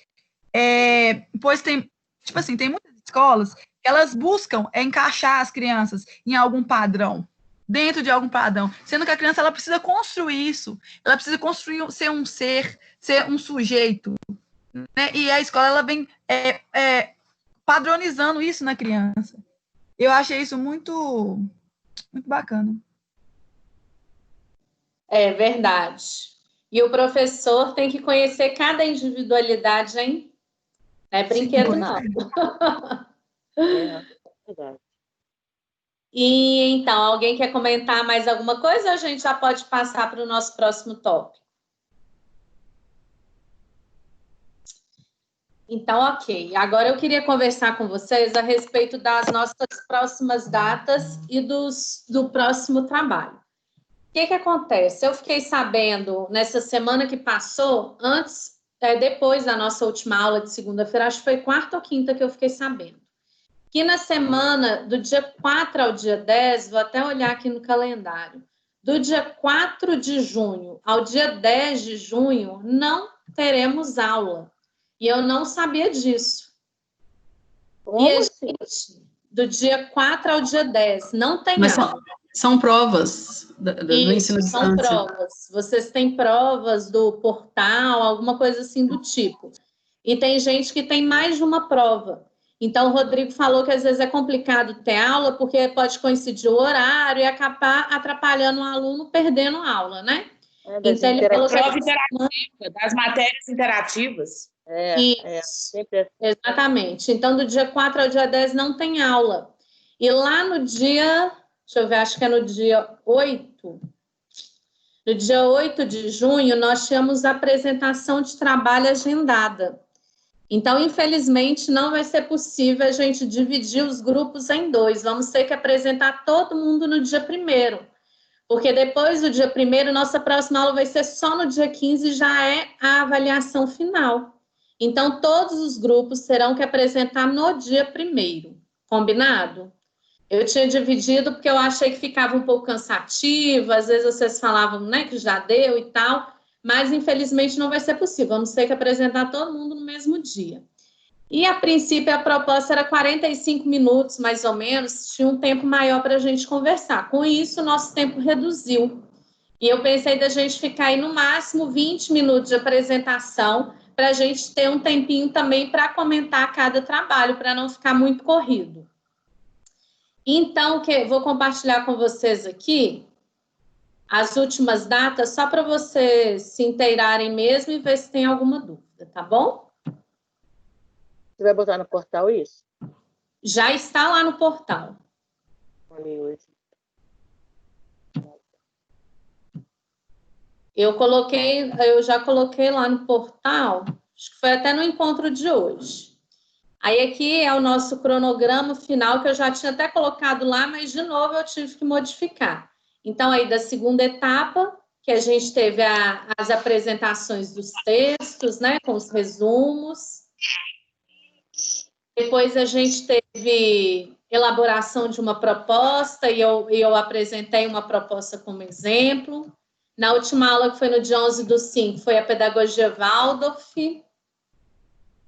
Pois tem, tipo assim, tem muitas escolas que elas buscam encaixar as crianças em algum padrão, dentro de algum padrão, sendo que a criança ela precisa construir isso, ela precisa construir, ser um ser um sujeito, né? E a escola ela vem padronizando isso na criança. Eu achei isso muito bacana. É verdade. E o professor tem que conhecer cada individualidade, hein? Não é brinquedo, Sim, não. É verdade. E então, alguém quer comentar mais alguma coisa ou a gente já pode passar para o nosso próximo tópico? Então, ok. Agora eu queria conversar com vocês a respeito das nossas próximas datas e do próximo trabalho. O que acontece? Eu fiquei sabendo nessa semana que passou, depois da nossa última aula de segunda-feira, acho que foi quarta ou quinta que eu fiquei sabendo, que na semana do dia 4 ao dia 10, vou até olhar aqui no calendário, do dia 4 de junho ao dia 10 de junho, não teremos aula. E eu não sabia disso. Como e assim? gente, do dia 4 ao dia 10, não tem Mas aula. são provas do ensino à São distância. provas. Vocês têm provas do portal, alguma coisa assim do tipo. E tem gente que tem mais de uma prova. Então, o Rodrigo falou que às vezes é complicado ter aula, porque pode coincidir o horário e acabar atrapalhando o aluno, perdendo aula, né? Então, ele falou Prova interativa, das matérias interativas. Sempre Exatamente. Então, do dia 4 ao dia 10 não tem aula. E lá no dia, deixa eu ver, acho que é no dia 8. No dia 8 de junho, nós tínhamos a apresentação de trabalho agendada. Então, infelizmente, não vai ser possível a gente dividir os grupos em dois. Vamos ter que apresentar todo mundo no dia 1º. Porque depois do dia 1º, nossa próxima aula vai ser só no dia 15, já é a avaliação final. Então, todos os grupos terão que apresentar no dia 1º. Combinado? Eu tinha dividido porque eu achei que ficava um pouco cansativo, às vezes vocês falavam, né, que já deu e tal, mas infelizmente não vai ser possível, vamos ter que apresentar todo mundo no mesmo dia. E a princípio a proposta era 45 minutos, mais ou menos, tinha um tempo maior para a gente conversar. Com isso, o nosso tempo reduziu. E eu pensei da gente ficar aí no máximo 20 minutos de apresentação, para a gente ter um tempinho também para comentar cada trabalho, para não ficar muito corrido. Então, vou compartilhar com vocês aqui as últimas datas, só para vocês se inteirarem mesmo e ver se tem alguma dúvida, tá bom? Você vai botar no portal isso? Já está lá no portal. Eu já coloquei lá no portal, acho que foi até no encontro de hoje. Aí aqui é o nosso cronograma final, que eu já tinha até colocado lá, mas de novo eu tive que modificar. Então, aí da segunda etapa, que a gente teve as apresentações dos textos, né, com os resumos. Depois a gente teve elaboração de uma proposta e eu apresentei uma proposta como exemplo. Na última aula, que foi no dia 11/5, foi a pedagogia Waldorf.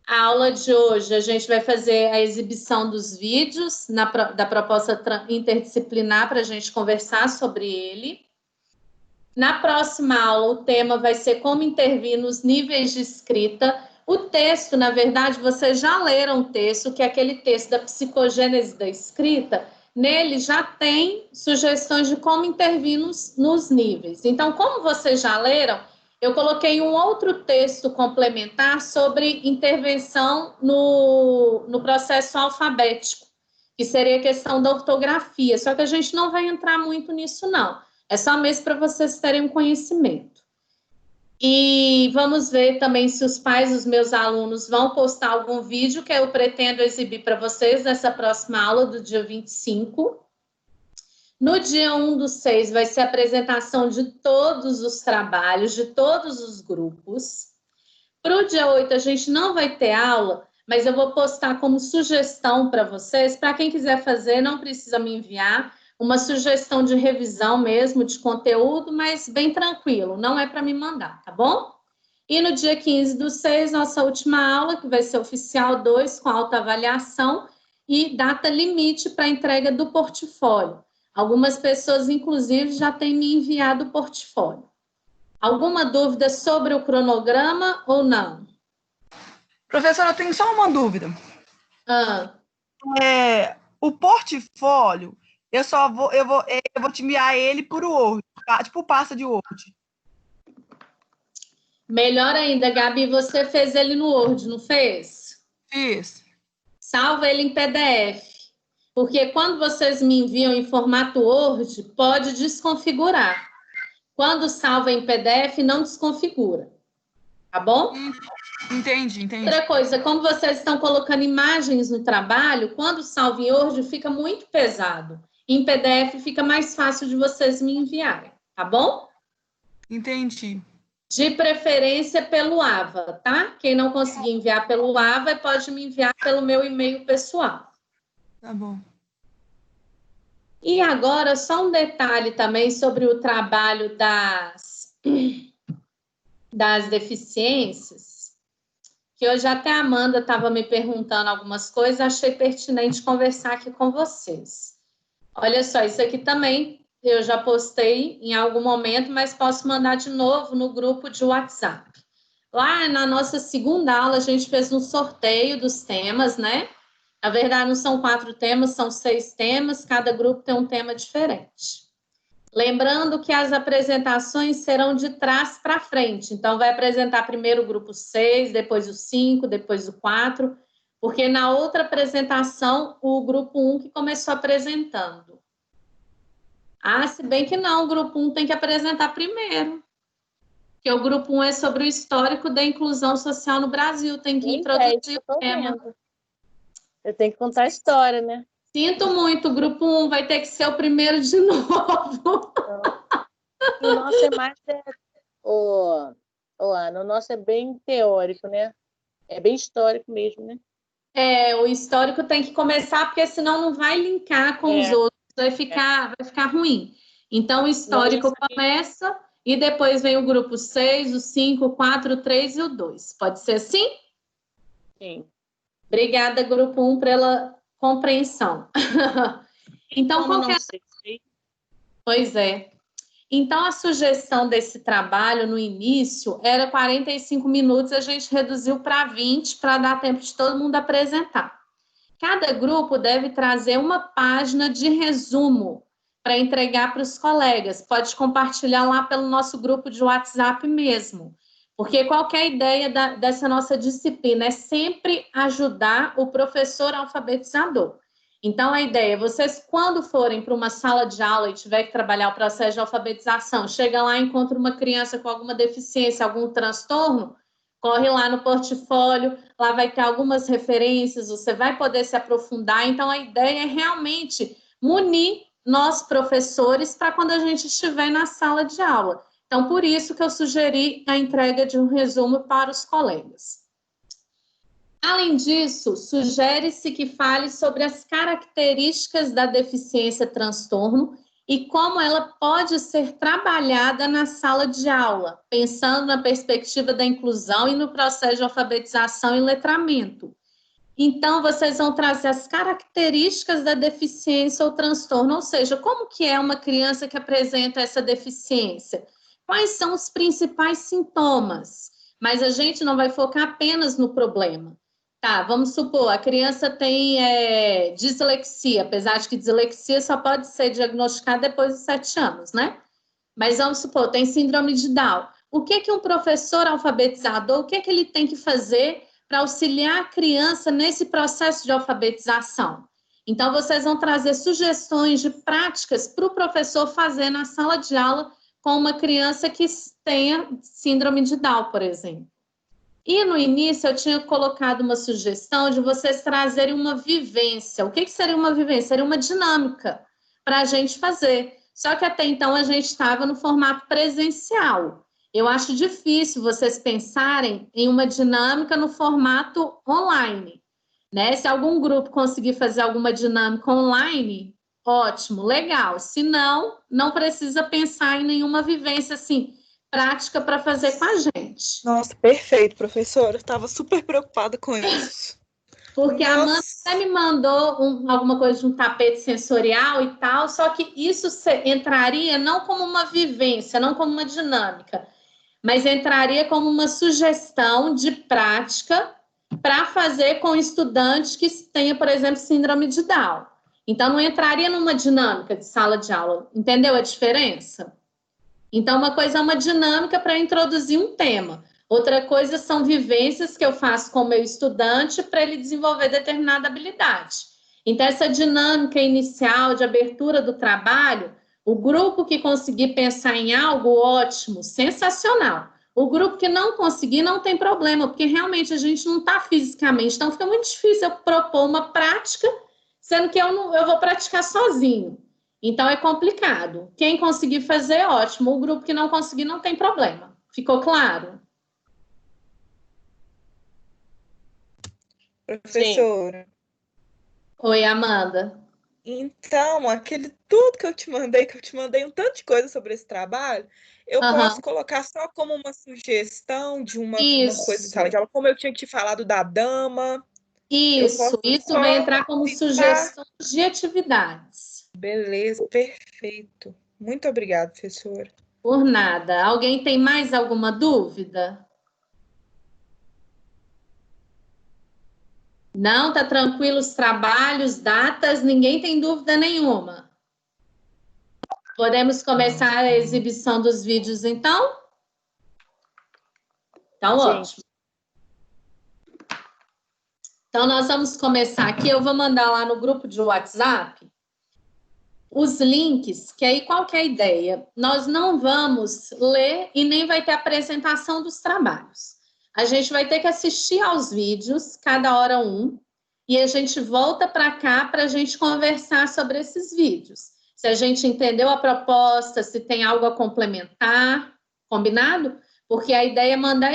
A aula de hoje, a gente vai fazer a exibição dos vídeos da proposta interdisciplinar para a gente conversar sobre ele. Na próxima aula, o tema vai ser como intervir nos níveis de escrita. O texto, na verdade, vocês já leram o texto, que é aquele texto da psicogênese da escrita. Nele já tem sugestões de como intervir nos níveis. Então, como vocês já leram, eu coloquei um outro texto complementar sobre intervenção no processo alfabético, que seria a questão da ortografia. Só que a gente não vai entrar muito nisso, não. É só mesmo para vocês terem um conhecimento. E vamos ver também se os pais dos meus alunos vão postar algum vídeo que eu pretendo exibir para vocês nessa próxima aula do dia 25. No dia 1/6 vai ser a apresentação de todos os trabalhos, de todos os grupos. Para o dia 8 a gente não vai ter aula, mas eu vou postar como sugestão para vocês. Para quem quiser fazer, não precisa me enviar. Uma sugestão de revisão mesmo, de conteúdo, mas bem tranquilo, não é para me mandar, tá bom? E no dia 15/6, nossa última aula, que vai ser oficial 2, com autoavaliação e data limite para entrega do portfólio. Algumas pessoas, inclusive, já têm me enviado o portfólio. Alguma dúvida sobre o cronograma ou não? Professora, eu tenho só uma dúvida. O portfólio, eu vou te enviar ele por Word, tá? Tipo pasta de Word. Melhor ainda, Gabi, você fez ele no Word, não fez? Fiz. Salva ele em PDF. Porque quando vocês me enviam em formato Word, pode desconfigurar. Quando salva em PDF, não desconfigura. Tá bom? Entendi. Outra coisa, como vocês estão colocando imagens no trabalho, quando salva em Word, fica muito pesado. Em PDF, fica mais fácil de vocês me enviarem. Tá bom? Entendi. De preferência pelo AVA, tá? Quem não conseguir enviar pelo AVA, pode me enviar pelo meu e-mail pessoal. Tá bom. E agora, só um detalhe também sobre o trabalho das deficiências, que hoje até a Amanda estava me perguntando algumas coisas, achei pertinente conversar aqui com vocês. Olha só, isso aqui também eu já postei em algum momento, mas posso mandar de novo no grupo de WhatsApp. Lá na nossa segunda aula, a gente fez um sorteio dos temas, né? Na verdade, não são 4 temas, são 6 temas, cada grupo tem um tema diferente. Lembrando que as apresentações serão de trás para frente, então vai apresentar primeiro o grupo 6, depois o 5, depois o 4, porque na outra apresentação, o grupo 1 que começou apresentando. Se bem que não, o grupo 1 tem que apresentar primeiro, porque o grupo 1 é sobre o histórico da inclusão social no Brasil, tem que introduzir o tema. Eu tenho que contar a história, né? Sinto muito, o grupo 1 vai ter que ser o primeiro de novo. O nosso é mais... Ana, o nosso é bem teórico, né? É bem histórico mesmo, né? O histórico tem que começar, porque senão não vai linkar com os outros, vai ficar ruim. Então, o histórico começa e depois vem o grupo 6, o 5, o 4, o 3 e o 2. Pode ser assim? Sim. Obrigada, grupo 1, pela compreensão. Então, Pois é. Então, a sugestão desse trabalho no início era 45 minutos, a gente reduziu para 20 para dar tempo de todo mundo apresentar. Cada grupo deve trazer uma página de resumo para entregar para os colegas. Pode compartilhar lá pelo nosso grupo de WhatsApp mesmo. Porque qualquer ideia dessa nossa disciplina é sempre ajudar o professor alfabetizador. Então, a ideia é vocês, quando forem para uma sala de aula e tiver que trabalhar o processo de alfabetização, chega lá e encontra uma criança com alguma deficiência, algum transtorno, corre lá no portfólio, lá vai ter algumas referências, você vai poder se aprofundar. Então, a ideia é realmente munir nós, professores, para quando a gente estiver na sala de aula. Então, por isso que eu sugeri a entrega de um resumo para os colegas. Além disso, sugere-se que fale sobre as características da deficiência-transtorno e como ela pode ser trabalhada na sala de aula, pensando na perspectiva da inclusão e no processo de alfabetização e letramento. Então, vocês vão trazer as características da deficiência ou transtorno, ou seja, como que é uma criança que apresenta essa deficiência? Quais são os principais sintomas? Mas a gente não vai focar apenas no problema. Tá, vamos supor, a criança tem dislexia, apesar de que dislexia só pode ser diagnosticada depois dos 7 anos, né? Mas vamos supor, tem síndrome de Down. O que um professor alfabetizador, o que ele tem que fazer para auxiliar a criança nesse processo de alfabetização? Então, vocês vão trazer sugestões de práticas para o professor fazer na sala de aula com uma criança que tenha síndrome de Down, por exemplo. E no início eu tinha colocado uma sugestão de vocês trazerem uma vivência. O que seria uma vivência? Seria uma dinâmica para a gente fazer. Só que até então a gente estava no formato presencial. Eu acho difícil vocês pensarem em uma dinâmica no formato online, né? Se algum grupo conseguir fazer alguma dinâmica online, ótimo, legal. Se não, não precisa pensar em nenhuma vivência assim prática para fazer com a gente. Nossa, perfeito, professora. Eu estava super preocupada com isso. Porque a Amanda até me mandou alguma coisa de um tapete sensorial e tal, só que isso entraria não como uma vivência, não como uma dinâmica, mas entraria como uma sugestão de prática para fazer com estudantes que tenha, por exemplo, síndrome de Down. Então, não entraria numa dinâmica de sala de aula. Entendeu a diferença? Então, uma coisa é uma dinâmica para introduzir um tema. Outra coisa são vivências que eu faço com o meu estudante para ele desenvolver determinada habilidade. Então, essa dinâmica inicial de abertura do trabalho, o grupo que conseguir pensar em algo ótimo, sensacional. O grupo que não conseguir não tem problema, porque realmente a gente não está fisicamente. Então, fica muito difícil eu propor uma prática, sendo que eu vou praticar sozinho. Então, é complicado. Quem conseguir fazer, ótimo. O grupo que não conseguir, não tem problema. Ficou claro? Professora. Sim. Oi, Amanda. Então, tudo que eu te mandei um tanto de coisa sobre esse trabalho, eu posso colocar só como uma sugestão de uma coisa de sala de aula, como eu tinha te falado da dama. Isso vai entrar como sugestão de atividades. Beleza, perfeito. Muito obrigada, professora. Por nada. Alguém tem mais alguma dúvida? Não, tá tranquilo os trabalhos, datas, ninguém tem dúvida nenhuma. Podemos começar a exibição dos vídeos, então? Então, ótimo. Então, nós vamos começar aqui. Eu vou mandar lá no grupo de WhatsApp os links, que aí qual que é a ideia? Nós não vamos ler e nem vai ter apresentação dos trabalhos. A gente vai ter que assistir aos vídeos, cada hora um, e a gente volta para cá para a gente conversar sobre esses vídeos. Se a gente entendeu a proposta, se tem algo a complementar, combinado? Porque a ideia é mandar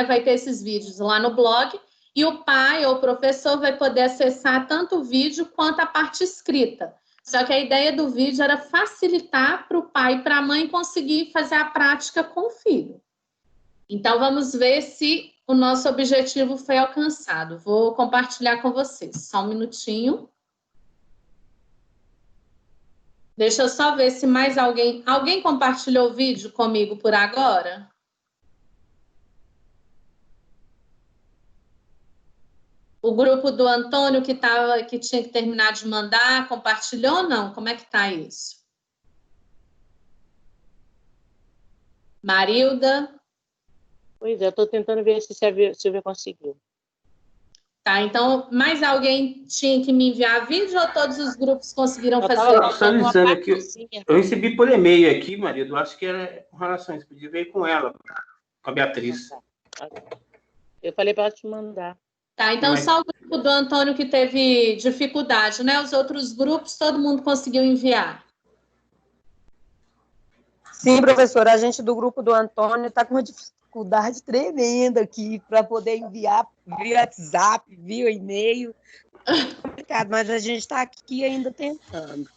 vai ter esses vídeos lá no blog, e o pai ou o professor vai poder acessar tanto o vídeo quanto a parte escrita. Só que a ideia do vídeo era facilitar para o pai e para a mãe conseguir fazer a prática com o filho. Então, vamos ver se o nosso objetivo foi alcançado. Vou compartilhar com vocês. Só um minutinho. Deixa eu só ver se mais alguém... Alguém compartilhou o vídeo comigo por agora? O grupo do Antônio que tinha que terminar de mandar, compartilhou ou não? Como é que tá isso? Marilda? Pois é, eu estou tentando ver se a Silvia conseguiu. Tá, então, mais alguém tinha que me enviar vídeo ou todos os grupos conseguiram fazer? Atualizando aqui, eu recebi por e-mail aqui, Marilda, eu acho que era com relação a isso, podia ver com ela, com a Beatriz. Eu falei para ela te mandar. Tá, então só o grupo do Antônio que teve dificuldade, né? Os outros grupos, todo mundo conseguiu enviar. Sim, professora, a gente do grupo do Antônio está com uma dificuldade tremenda aqui para poder enviar via WhatsApp, via e-mail. Complicado, mas a gente está aqui ainda tentando.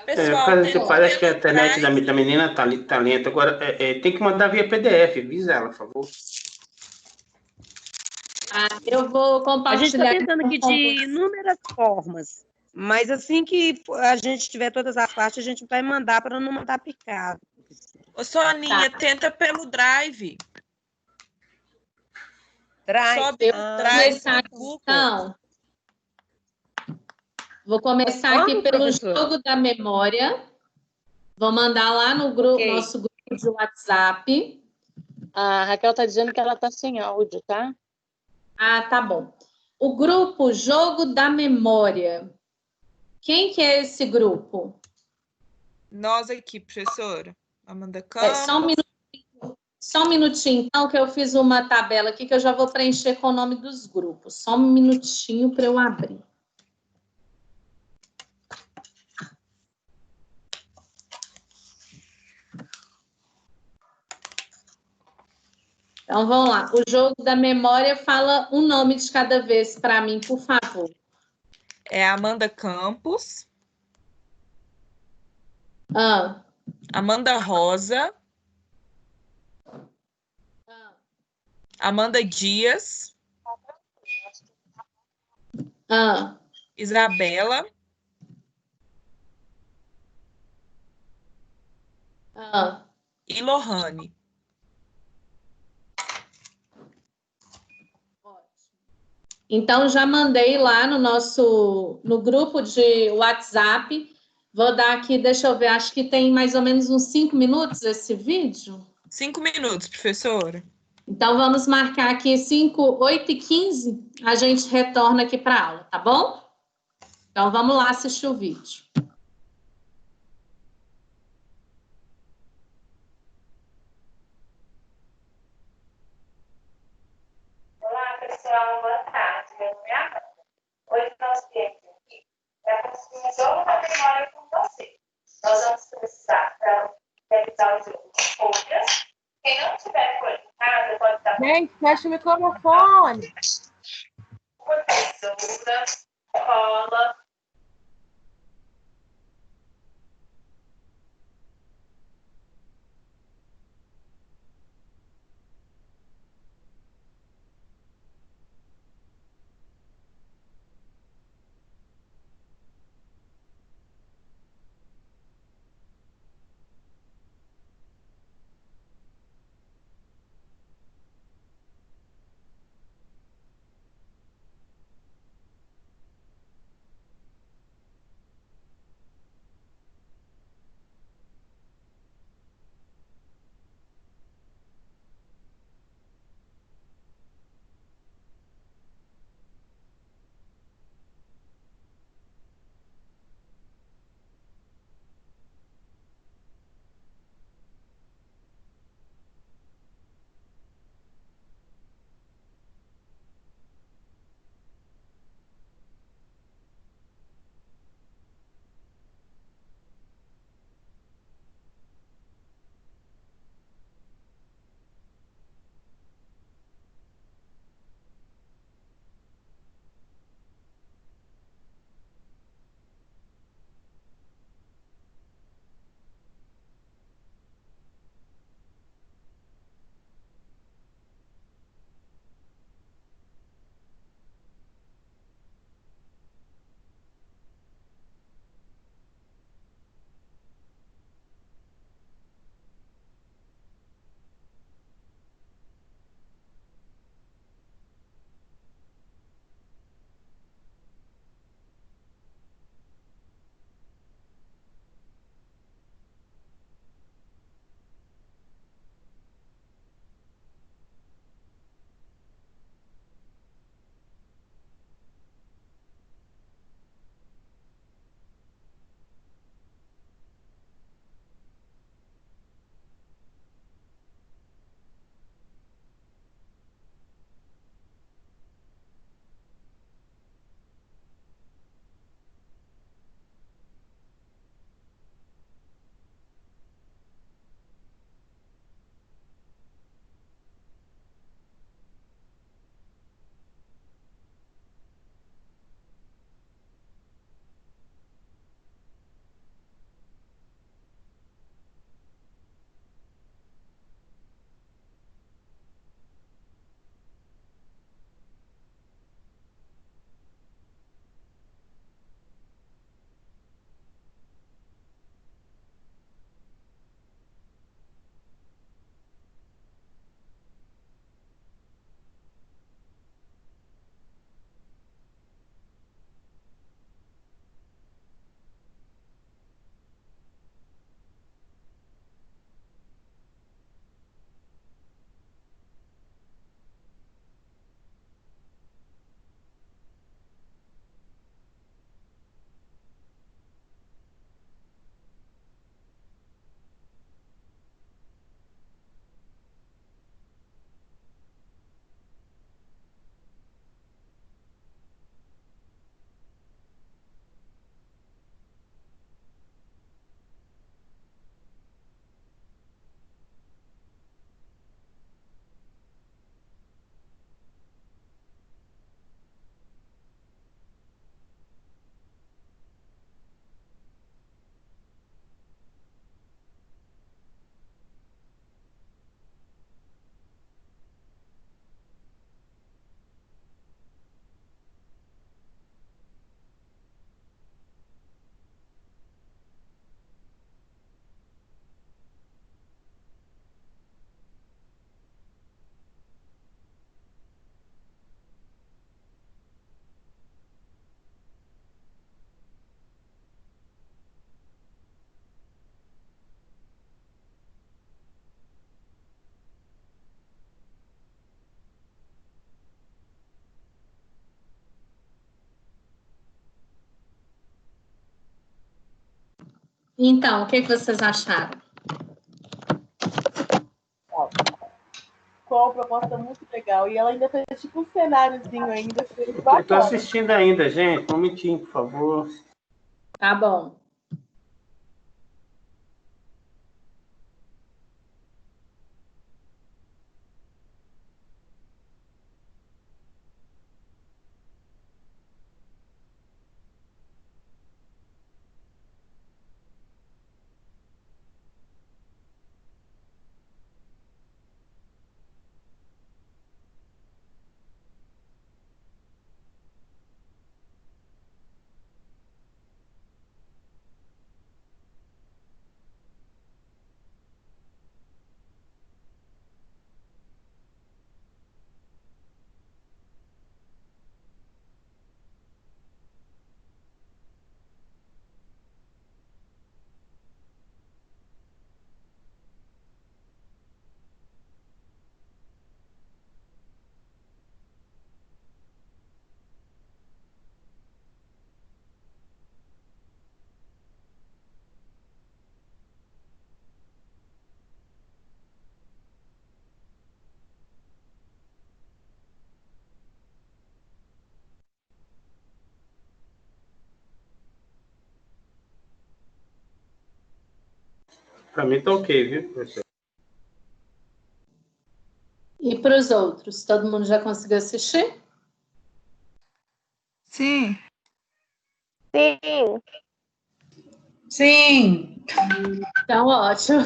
Pessoal, parece que a internet da menina tá lenta. Agora, tem que mandar via PDF. Avisa ela, por favor. Eu vou compartilhar. A gente está tentando aqui de inúmeras formas, mas assim que a gente tiver todas as partes, a gente vai mandar para não mandar picado. Ô, Soninha, tenta pelo Drive. Sobe o Drive. Então, vou começar aqui pelo jogo da memória. Vou mandar lá no grupo, nosso grupo de WhatsApp. A Raquel está dizendo que ela está sem áudio, tá? Ah, tá bom. O grupo Jogo da Memória. Quem que é esse grupo? Nós aqui, professora. Amanda Campos. Só um minutinho, então, que eu fiz uma tabela aqui que eu já vou preencher com o nome dos grupos. Só um minutinho para eu abrir. Então, vamos lá. O jogo da memória fala um nome de cada vez para mim, por favor. É Amanda Campos. Amanda Rosa. Amanda Dias. Isabela. E Lohane. Então, já mandei lá no grupo de WhatsApp. Vou dar aqui, deixa eu ver, acho que tem mais ou menos uns 5 minutos esse vídeo. 5 minutos, professora. Então, vamos marcar aqui 8h15, a gente retorna aqui para a aula, tá bom? Então, vamos lá assistir o vídeo. Olá, pessoal, boa tarde. Meu nome é Amanda. Hoje nós viemos aqui para construir um jogo da memória com você. Nós vamos precisar para realizar o jogo de folhas. Quem não tiver folha em casa pode dar. Gente, fecha o microfone. Uma tesoura, cola. Então, o que vocês acharam? Ficou uma proposta muito legal. E ela ainda fez tipo um cenáriozinho ainda. Eu tô assistindo ainda, gente. Um momentinho, por favor. Tá bom. Para mim tá ok, viu, professor? E para os outros? Todo mundo já conseguiu assistir? Sim. Sim. Sim. Então, ótimo.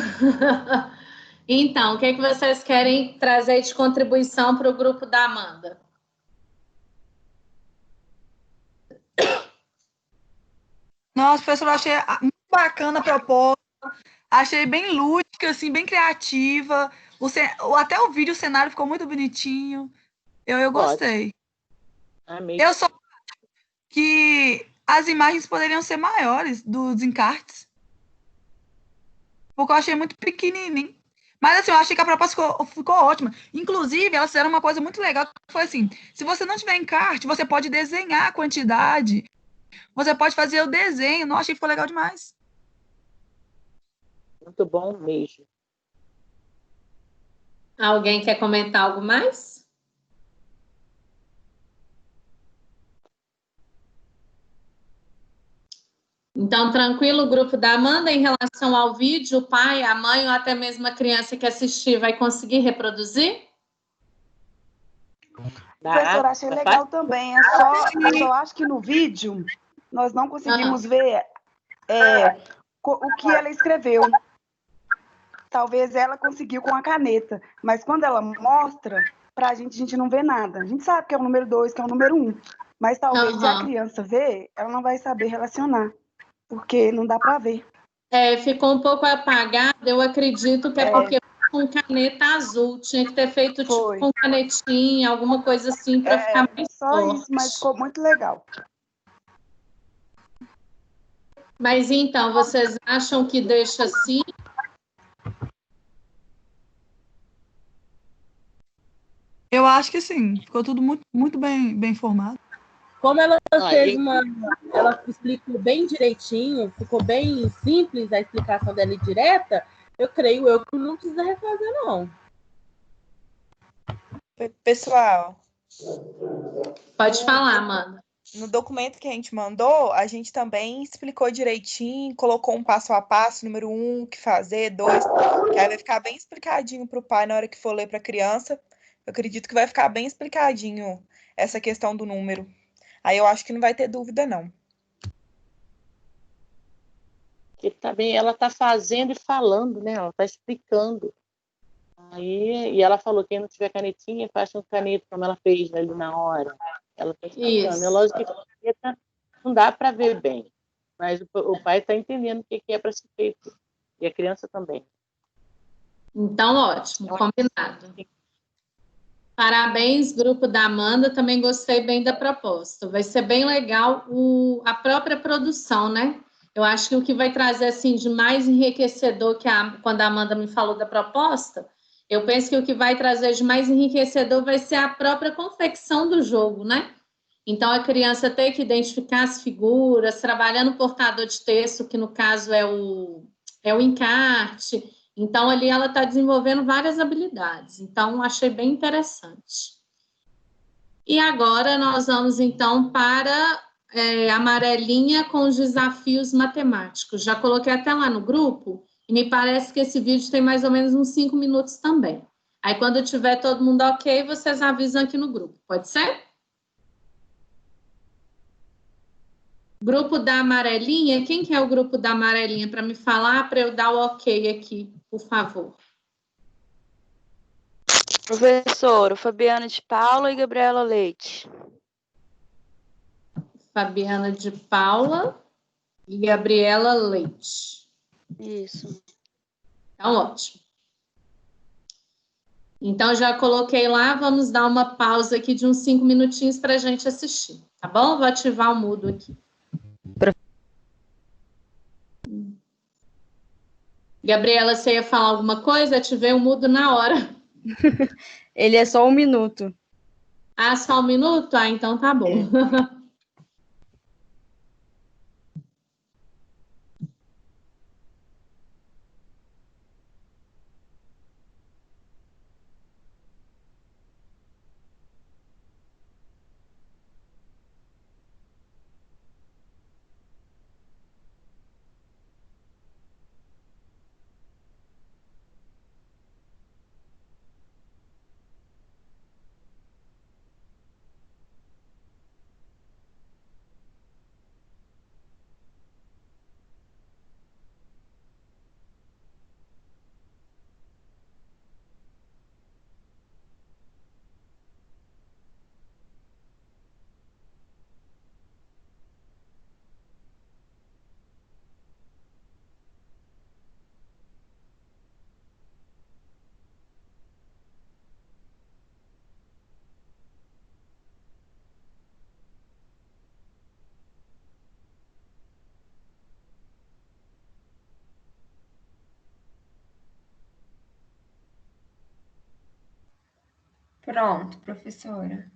Então, o que vocês querem trazer de contribuição para o grupo da Amanda? Nossa, professor, eu achei muito bacana a proposta. Achei bem lúdica, assim, bem criativa. Até o vídeo, o cenário ficou muito bonitinho. Eu gostei. Amei. Eu só acho que as imagens poderiam ser maiores dos encartes. Porque eu achei muito pequenininho. Mas, assim, eu achei que a proposta ficou ótima. Inclusive, elas fizeram uma coisa muito legal, que foi assim, se você não tiver encarte, você pode desenhar a quantidade. Você pode fazer o desenho. Não, achei que ficou legal demais. Muito bom mesmo. Alguém quer comentar algo mais? Então, tranquilo, o grupo da Amanda, em relação ao vídeo, o pai, a mãe ou até mesmo a criança que assistir vai conseguir reproduzir? Professora, achei legal também. Eu só acho que no vídeo nós não conseguimos ver o que ela escreveu. Talvez ela conseguiu com a caneta, mas quando ela mostra, para a gente não vê nada. A gente sabe que é o número 2, que é o número 1, mas talvez se a criança ver, ela não vai saber relacionar, porque não dá para ver. Ficou um pouco apagado, eu acredito que é porque com caneta azul, tinha que ter feito tipo com canetinha, alguma coisa assim, para ficar mais só forte. isso, mas ficou muito legal. Mas então, vocês acham que deixa assim? Eu acho que sim. Ficou tudo muito, muito bem formado. Como ela fez ela explicou bem direitinho, ficou bem simples a explicação dela e direta, eu creio que não precisa refazer, não. Pessoal. Pode falar, Amanda. No documento que a gente mandou, a gente também explicou direitinho, colocou um passo a passo, número 1, o que fazer, 2, que aí vai ficar bem explicadinho para o pai na hora que for ler para a criança. Eu acredito que vai ficar bem explicadinho essa questão do número. Aí eu acho que não vai ter dúvida, não. Que também ela está fazendo e falando, né? Ela está explicando. E ela falou que quem não tiver canetinha, faz com caneta, como ela fez ali na hora. Ela está explicando. É lógico que a caneta não dá para ver bem, mas o pai está entendendo o que é para ser feito. E a criança também. Então, ótimo, combinado. Parabéns, grupo da Amanda, também gostei bem da proposta. Vai ser bem legal a própria produção, né? Eu acho que o que vai trazer assim, de mais enriquecedor, quando a Amanda me falou da proposta, eu penso que o que vai trazer de mais enriquecedor vai ser a própria confecção do jogo, né? Então, a criança tem que identificar as figuras, trabalhando o portador de texto, que no caso é o encarte. Então, ali ela está desenvolvendo várias habilidades. Então, achei bem interessante. E agora nós vamos, então, para a amarelinha com os desafios matemáticos. Já coloquei até lá no grupo, e me parece que esse vídeo tem mais ou menos uns 5 minutos também. Aí, quando tiver todo mundo ok, vocês avisam aqui no grupo. Pode ser? Grupo da amarelinha, quem que é o grupo da amarelinha? Para me falar, para eu dar o ok aqui, por favor. Professora, Fabiana de Paula e Gabriela Leite. Fabiana de Paula e Gabriela Leite. Isso. Então, ótimo. Então, já coloquei lá, vamos dar uma pausa aqui de uns 5 minutinhos para a gente assistir, tá bom? Vou ativar o mudo aqui. Gabriela, você ia falar alguma coisa? Ativei o mudo na hora. Ele é só 1 minuto. Ah, só 1 minuto? Ah, então tá bom. Pronto, professora.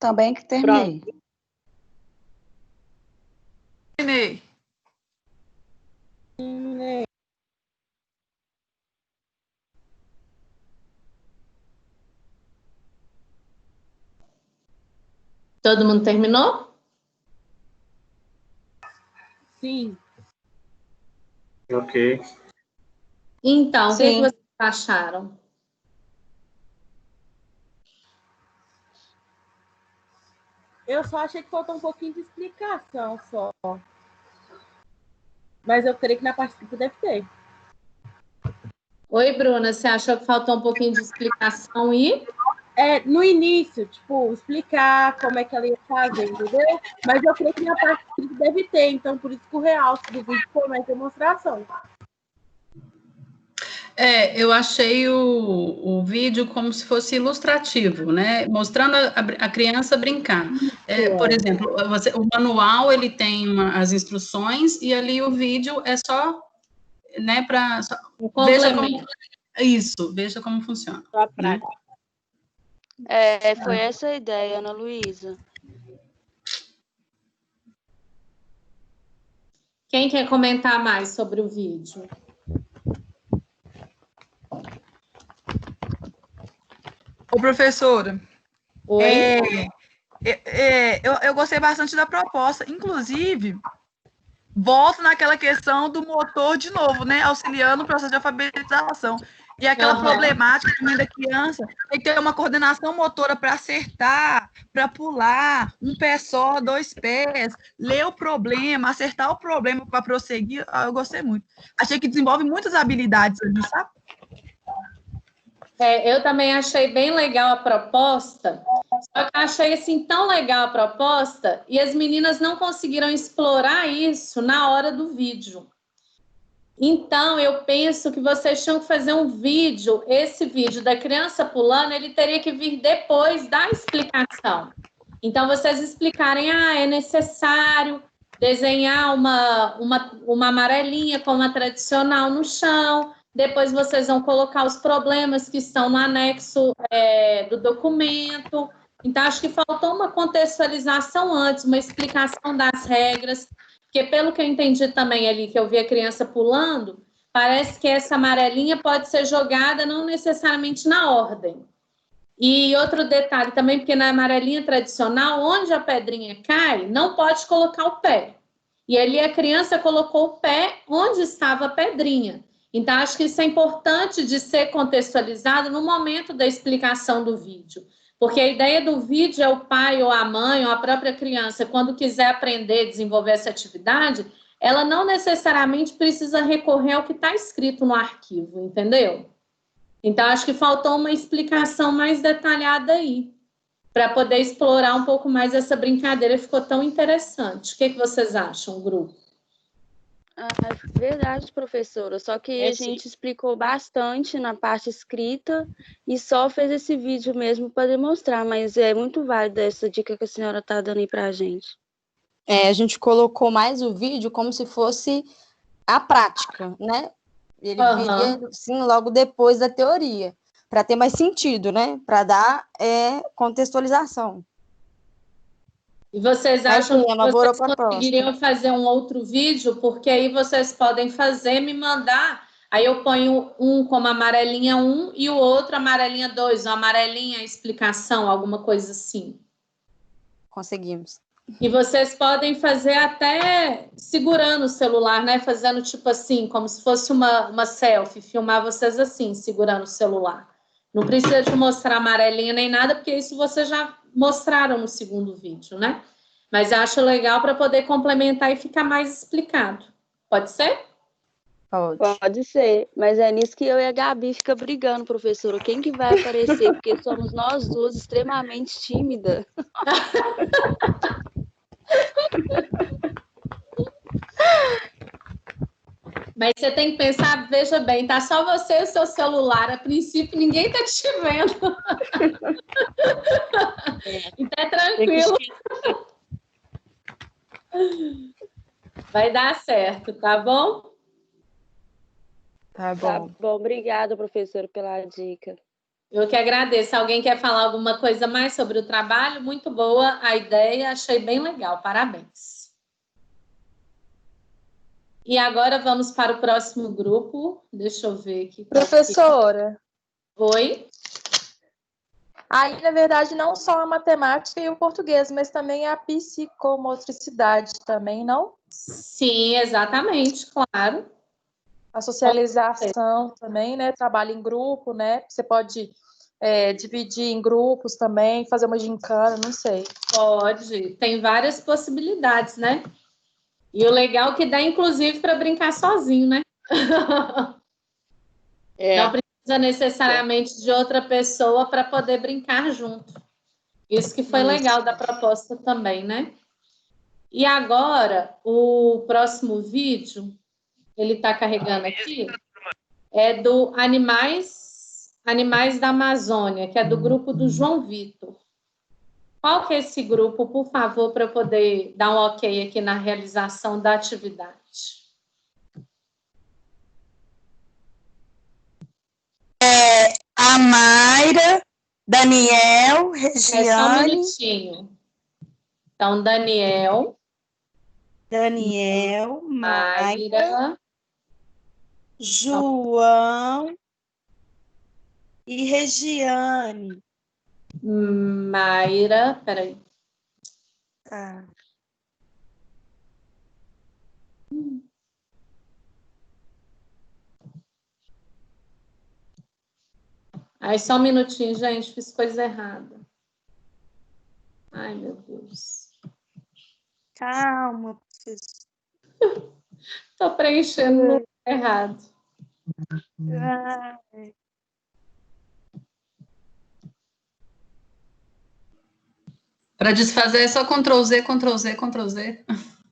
Também que terminei. Terminei. Todo mundo terminou? Sim. Ok. Então, o que Sim. vocês acharam? Eu só achei que faltou um pouquinho de explicação só. Mas eu creio que na parte que deve ter. Oi, Bruna, você achou que faltou um pouquinho de explicação e... No início, tipo, explicar como é que ela ia fazer, entendeu? Mas eu creio que na parte que deve ter, então por isso que o realce do vídeo foi mais demonstração. Eu achei o vídeo como se fosse ilustrativo, né? Mostrando a criança brincar. Por exemplo, o manual ele tem as instruções e ali o vídeo é só, né, para veja como funciona. Só a prática. Foi essa a ideia, Ana Luísa. Quem quer comentar mais sobre o vídeo? Ô, professora. Oi? Eu gostei bastante da proposta. Inclusive, volto naquela questão do motor de novo, né? Auxiliando o processo de alfabetização. E aquela problemática também da criança tem que ter uma coordenação motora para acertar, para pular, um pé só, 2 pés, ler o problema, acertar o problema para prosseguir. Eu gostei muito. Achei que desenvolve muitas habilidades ali, sabe? Eu também achei bem legal a proposta, só que eu achei assim tão legal a proposta e as meninas não conseguiram explorar isso na hora do vídeo. Então, eu penso que vocês tinham que fazer um vídeo, esse vídeo da criança pulando, ele teria que vir depois da explicação. Então, vocês explicarem, é necessário desenhar uma amarelinha como a tradicional no chão. Depois vocês vão colocar os problemas que estão no anexo do documento. Então, acho que faltou uma contextualização antes, uma explicação das regras, porque pelo que eu entendi também ali, que eu vi a criança pulando, parece que essa amarelinha pode ser jogada não necessariamente na ordem. E outro detalhe também, porque na amarelinha tradicional, onde a pedrinha cai, não pode colocar o pé. E ali a criança colocou o pé onde estava a pedrinha. Então, acho que isso é importante de ser contextualizado no momento da explicação do vídeo. Porque a ideia do vídeo é o pai ou a mãe ou a própria criança, quando quiser aprender, desenvolver essa atividade, ela não necessariamente precisa recorrer ao que está escrito no arquivo, entendeu? Então, acho que faltou uma explicação mais detalhada aí, para poder explorar um pouco mais essa brincadeira. Ficou tão interessante. O que vocês acham, grupo? Verdade, professora. Só que a gente explicou bastante na parte escrita e só fez esse vídeo mesmo para demonstrar, mas é muito válida essa dica que a senhora está dando aí para a gente. A gente colocou mais o vídeo como se fosse a prática, né? Ele viria, sim, logo depois da teoria, para ter mais sentido, né? Para dar contextualização. E vocês acham que vocês conseguiriam fazer um outro vídeo? Porque aí vocês podem fazer, me mandar, aí eu ponho um como amarelinha 1 e o outro amarelinha 2, uma amarelinha explicação, alguma coisa assim. Conseguimos. E vocês podem fazer até segurando o celular, né? Fazendo tipo assim, como se fosse uma selfie, filmar vocês assim, segurando o celular. Não precisa de mostrar amarelinha nem nada, porque isso vocês já mostraram no segundo vídeo, né? Mas eu acho legal para poder complementar e ficar mais explicado. Pode ser? Pode ser, mas é nisso que eu e a Gabi fica brigando, professora. Quem que vai aparecer? Porque somos nós duas extremamente tímidas. Mas você tem que pensar, veja bem, tá só você e o seu celular. A princípio, ninguém tá te vendo. Então é tranquilo. Vai dar certo, tá bom? Tá bom. Tá bom, obrigada, professora, pela dica. Eu que agradeço. Alguém quer falar alguma coisa mais sobre o trabalho? Muito boa a ideia, achei bem legal. Parabéns. E agora vamos para o próximo grupo. Deixa eu ver aqui. Professora. Oi? Aí, na verdade, não só a matemática e o português, mas também a psicomotricidade também, não? Sim, exatamente, claro. A socialização também, né? Trabalho em grupo, né? Você pode dividir em grupos também, fazer uma gincana, não sei. Pode, tem várias possibilidades, né? E o legal é que dá, inclusive, para brincar sozinho, né? Não precisa necessariamente de outra pessoa para poder brincar junto. Isso que foi legal da proposta também, né? E agora, o próximo vídeo, ele está carregando aqui, é do Animais da Amazônia, que é do grupo do João Vitor. Qual que é esse grupo, por favor, para eu poder dar um ok aqui na realização da atividade? A Mayra, Daniel, Regiane. Só um minutinho. Então, Daniel, Mayra, João e Regiane. Mayra, peraí. Tá. Aí, só um minutinho, gente, fiz coisa errada. Ai, meu Deus. Calma, professor. Estou preenchendo no lugar errado. Para desfazer é só Ctrl Z, Ctrl Z, Ctrl Z.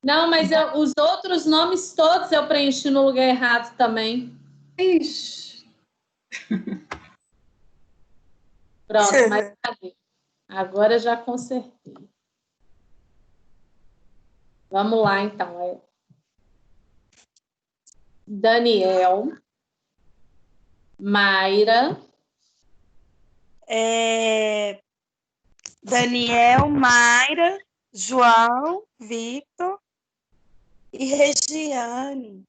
Não, mas os outros nomes todos eu preenchi no lugar errado também. Ixi. Pronto, mas cadê? Agora já consertei. Vamos lá, então. Daniel, Mayra, Daniel, Mayra, João, Victor e Regiane.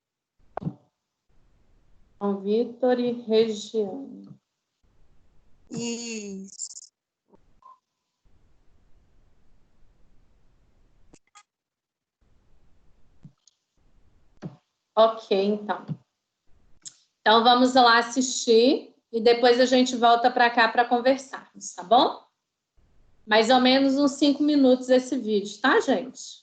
Vitor e Regiane. Isso. Ok, então. Então, vamos lá assistir e depois a gente volta para cá para conversarmos, tá bom? Mais ou menos uns 5 minutos esse vídeo, tá, gente?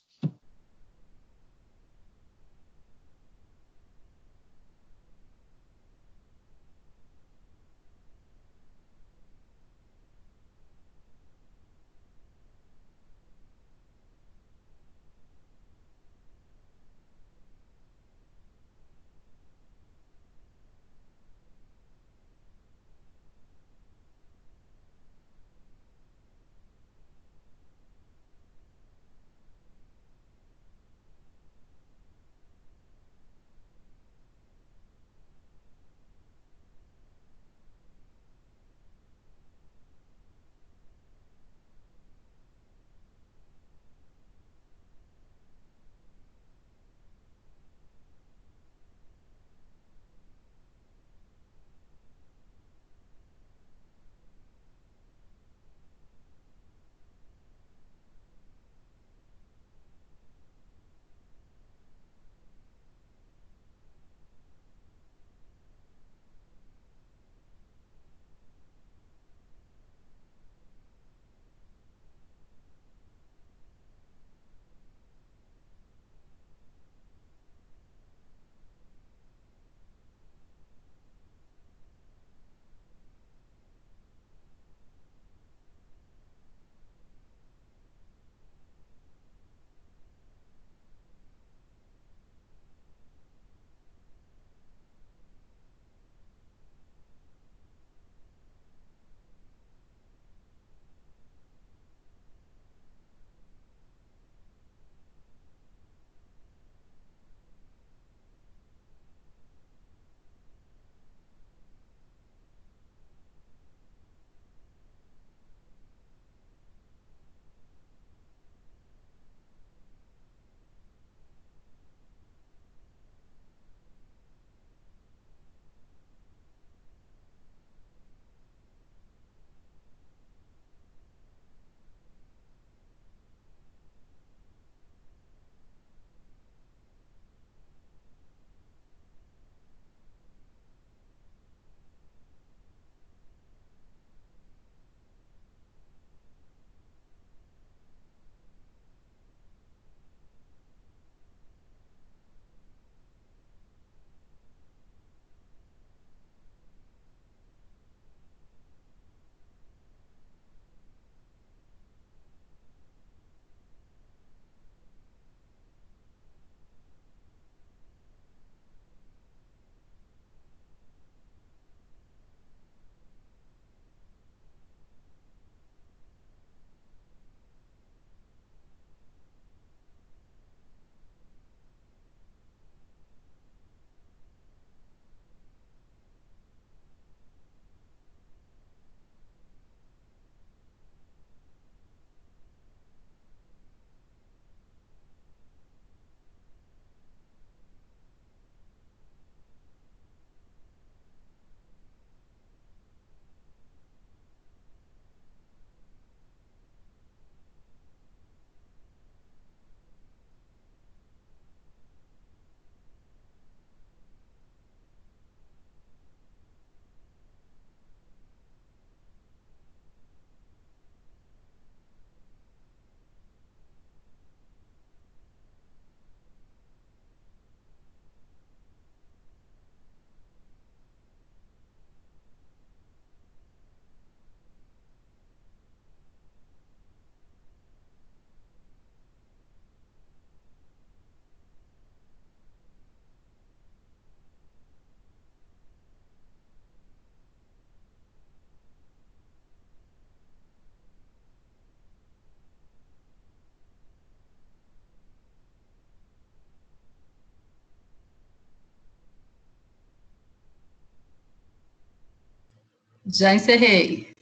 Já encerrei.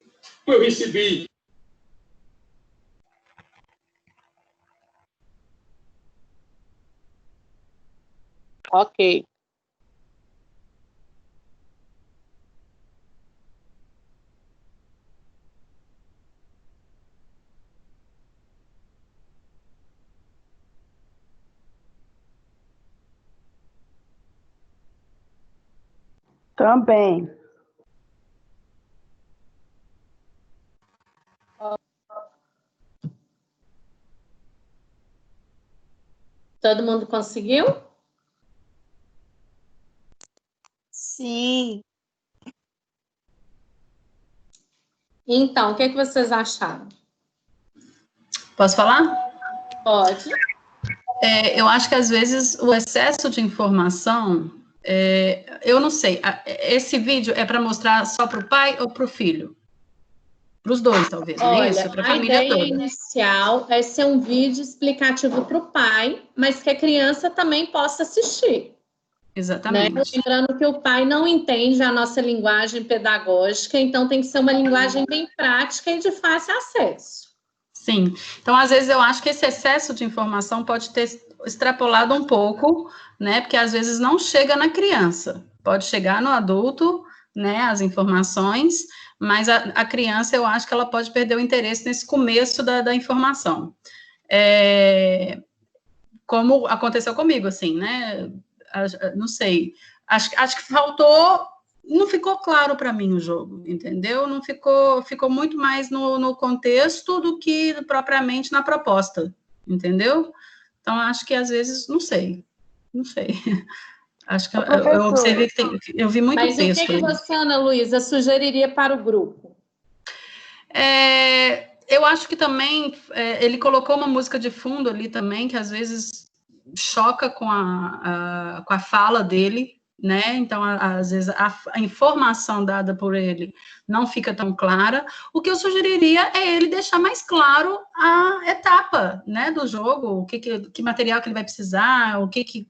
Eu recebi. Ok. Também. Todo mundo conseguiu? Sim. Então, o que vocês acharam? Posso falar? Pode. Eu acho que, às vezes, o excesso de informação, eu não sei, esse vídeo é para mostrar só para o pai ou para o filho? Para os dois, talvez, não é isso? Para a família ideia toda. inicial é ser um vídeo explicativo para o pai, mas que a criança também possa assistir. Exatamente. Né? Lembrando que o pai não entende a nossa linguagem pedagógica, então tem que ser uma linguagem bem prática e de fácil acesso. Sim. Então, às vezes, eu acho que esse excesso de informação pode ter extrapolado um pouco, né? Porque, às vezes, não chega na criança. Pode chegar no adulto, né? As informações, mas a criança, eu acho que ela pode perder o interesse nesse começo da informação. Como aconteceu comigo, assim, né? Não sei. Acho que faltou... Não ficou claro para mim o jogo, entendeu? Não ficou muito mais no contexto do que propriamente na proposta, entendeu? Então, acho que, às vezes, não sei. Acho que eu observei que eu vi muito texto. Mas o que você, Ana Luísa, sugeriria para o grupo? Eu acho que também ele colocou uma música de fundo ali também, que às vezes choca com a fala dele, né? Então, às vezes, a informação dada por ele não fica tão clara. O que eu sugeriria é ele deixar mais claro a etapa, né, do jogo, que material que ele vai precisar,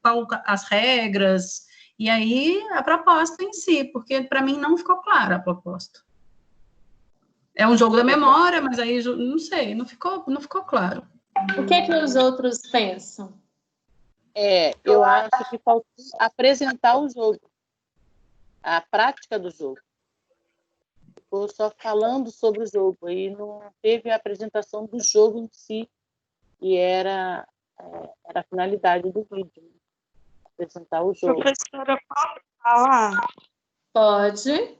qual as regras, e aí a proposta em si, porque para mim não ficou clara a proposta. É um jogo da memória, mas aí, não sei, não ficou claro. O que os outros pensam? Eu acho que faltou apresentar o jogo, a prática do jogo. Ficou só falando sobre o jogo, e não teve a apresentação do jogo em si, que era a finalidade do vídeo, apresentar o jogo. Professora, pode falar? Pode.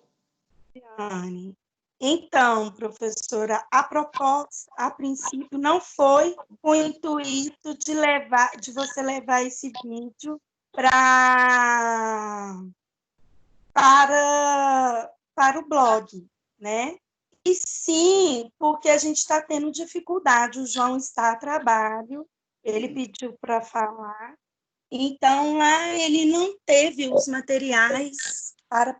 Então, professora, a proposta, a princípio, não foi com o intuito de você levar esse vídeo para o blog, né? E sim, porque a gente está tendo dificuldade, o João está a trabalho, ele pediu para falar, então lá ele não teve os materiais para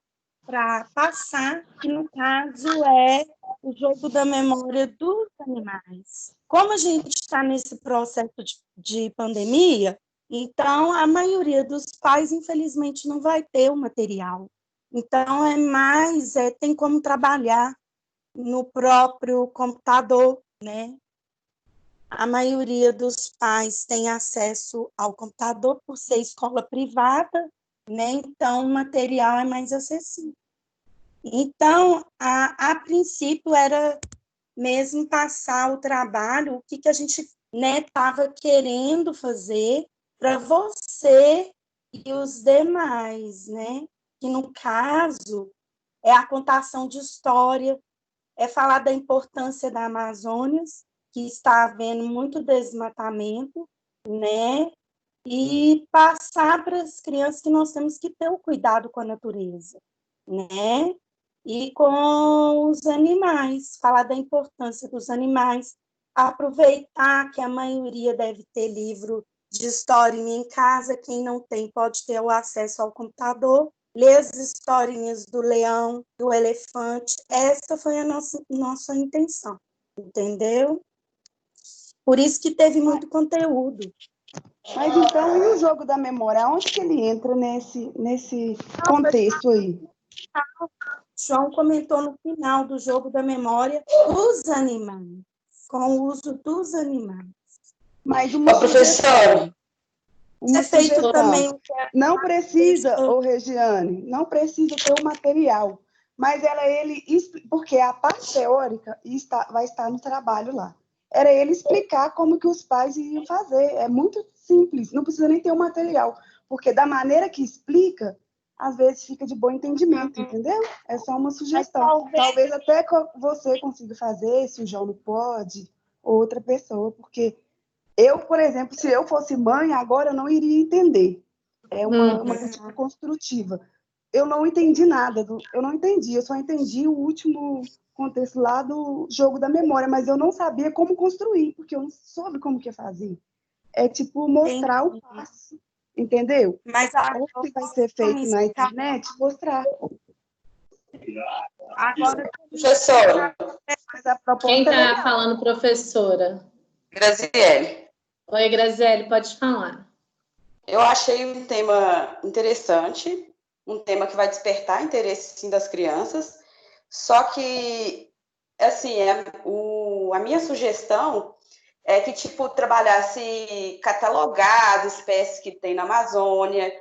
passar, que no caso é o jogo da memória dos animais. Como a gente está nesse processo de pandemia, então a maioria dos pais, infelizmente, não vai ter o material. Então, tem como trabalhar no próprio computador, né? A maioria dos pais tem acesso ao computador por ser escola privada, né? Então, o material é mais acessível. Então, a princípio, era mesmo passar o trabalho, o que a gente estava querendo fazer para você e os demais, né? Que, no caso, é a contação de história, é falar da importância da Amazônia, que está havendo muito desmatamento, né? E passar para as crianças que nós temos que ter o cuidado com a natureza, né? E com os animais, falar da importância dos animais, aproveitar que a maioria deve ter livro de história em casa, quem não tem pode ter o acesso ao computador, ler as historinhas do leão, do elefante. Essa foi a nossa intenção, entendeu? Por isso que teve muito conteúdo. Mas então, e o jogo da memória? Onde que ele entra nesse contexto aí? João comentou no final do jogo da memória os animais, com o uso dos animais. Mas uma professora, uma feito sugestão. também. Não precisa, Regiane, não precisa ter o material, mas porque a parte teórica vai estar no trabalho lá. Era ele explicar como que os pais iriam fazer. É muito simples, não precisa nem ter o material, porque da maneira que explica, às vezes fica de bom entendimento, entendeu? É só uma sugestão. Talvez até você consiga fazer, se o João não pode, ou outra pessoa, porque eu, por exemplo, se eu fosse mãe, agora eu não iria entender. É uma crítica construtiva. Eu não entendi nada, eu só entendi o último contexto lá do jogo da memória, mas eu não sabia como construir, porque eu não soube como que fazer. É tipo mostrar o passo, entendeu? Mas o que vai ser feito na internet, mostrar. Agora, professora. Quem está falando, professora? Graziele. Oi, Graziele, pode falar. Eu achei um tema interessante, um tema que vai despertar interesse, sim, das crianças, só que, assim, a minha sugestão é que, tipo, trabalhasse catalogar as espécies que tem na Amazônia,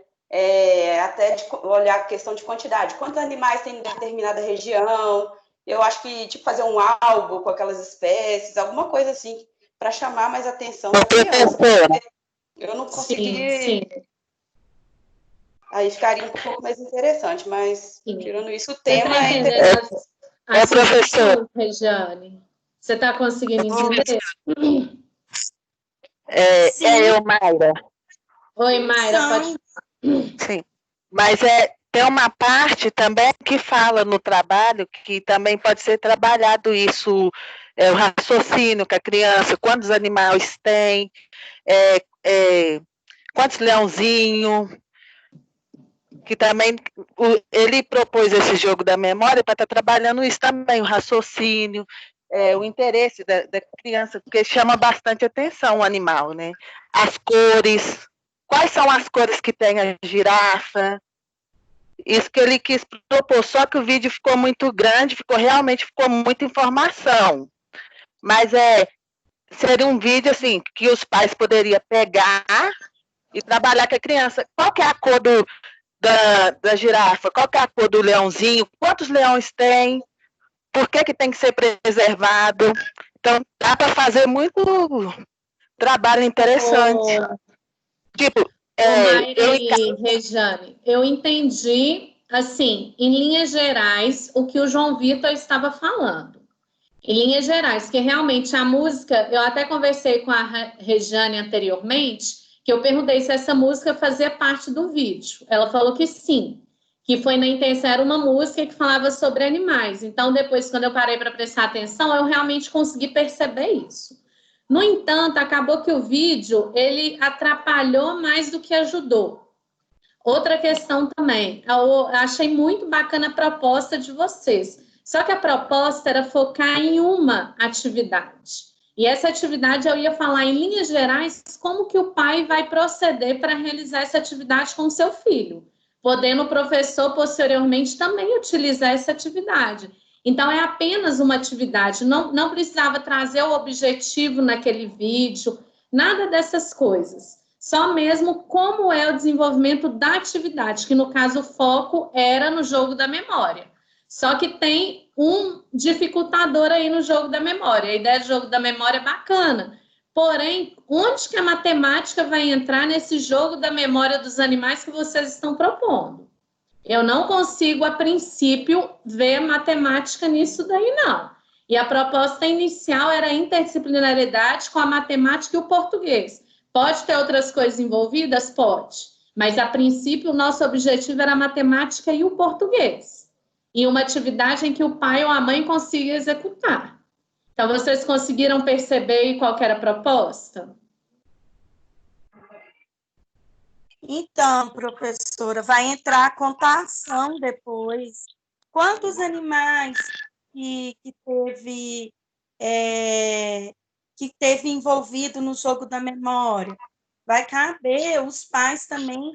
até de olhar a questão de quantidade, quantos animais tem em determinada região. Eu acho que, tipo, fazer um álbum com aquelas espécies, alguma coisa assim, para chamar mais atenção da criança. Eu não consegui. Sim. Aí ficaria um pouco mais interessante, mas, tirando isso, o Você tema está é entendendo interessante. a sugestão, Regiane? Você está conseguindo entender? Eu, Mayra. Oi, Mayra, pode falar. Sim. Mas tem uma parte também que fala no trabalho que também pode ser trabalhado isso, o raciocínio com a criança, quantos animais tem, quantos leãozinhos, que também ele propôs esse jogo da memória para estar trabalhando isso também, o raciocínio, o interesse da criança, porque chama bastante atenção o animal, né? As cores, quais são as cores que tem a girafa, isso que ele quis propor, só que o vídeo ficou muito grande, realmente ficou muita informação, mas seria um vídeo assim, que os pais poderiam pegar e trabalhar com a criança. Qual que é a cor da girafa? Qual que é a cor do leãozinho? Quantos leões tem? Por que tem que ser preservado? Então, dá para fazer muito trabalho interessante. Tipo, Mayra e Regiane, eu entendi, assim, em linhas gerais, o que o João Vitor estava falando. Em linhas gerais, que realmente a música, eu até conversei com a Regiane anteriormente, que eu perguntei se essa música fazia parte do vídeo. Ela falou que sim, que foi na intenção, era uma música que falava sobre animais. Então, depois, quando eu parei para prestar atenção, eu realmente consegui perceber isso. No entanto, acabou que o vídeo, ele atrapalhou mais do que ajudou. Outra questão também, eu achei muito bacana a proposta de vocês. Só que a proposta era focar em uma atividade. E essa atividade eu ia falar em linhas gerais como que o pai vai proceder para realizar essa atividade com o seu filho, podendo o professor posteriormente também utilizar essa atividade. Então, é apenas uma atividade, não precisava trazer o objetivo naquele vídeo, nada dessas coisas. Só mesmo como é o desenvolvimento da atividade, que no caso o foco era no jogo da memória. Só que tem um dificultador aí no jogo da memória. A ideia do jogo da memória é bacana. Porém, onde que a matemática vai entrar nesse jogo da memória dos animais que vocês estão propondo? Eu não consigo, a princípio, ver matemática nisso daí, não. E a proposta inicial era a interdisciplinaridade com a matemática e o português. Pode ter outras coisas envolvidas? Pode. Mas, a princípio, o nosso objetivo era a matemática e o português. E uma atividade em que o pai ou a mãe consiga executar. Então, vocês conseguiram perceber qual que era a proposta? Então, professora, vai entrar a contação depois. Quantos animais que teve envolvido no jogo da memória? Vai caber os pais também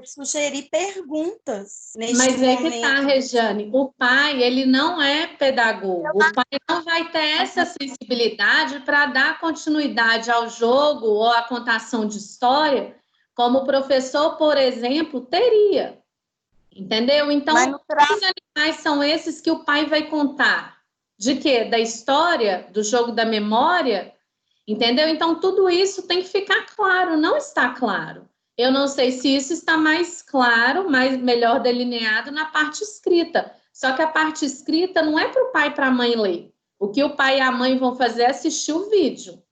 sugerir perguntas neste Mas é que momento. tá, Regiane, o pai, ele não é pedagogo, o pai não vai ter essa sensibilidade para dar continuidade ao jogo ou à contação de história, como o professor, por exemplo, teria, entendeu? Então, que animais são esses que o pai vai contar? De quê? Da história, do jogo da memória, entendeu? Então, tudo isso tem que ficar claro, não está claro. Eu não sei se isso está mais claro, melhor delineado na parte escrita. Só que a parte escrita não é para o pai e para a mãe ler. O que o pai e a mãe vão fazer é assistir o vídeo.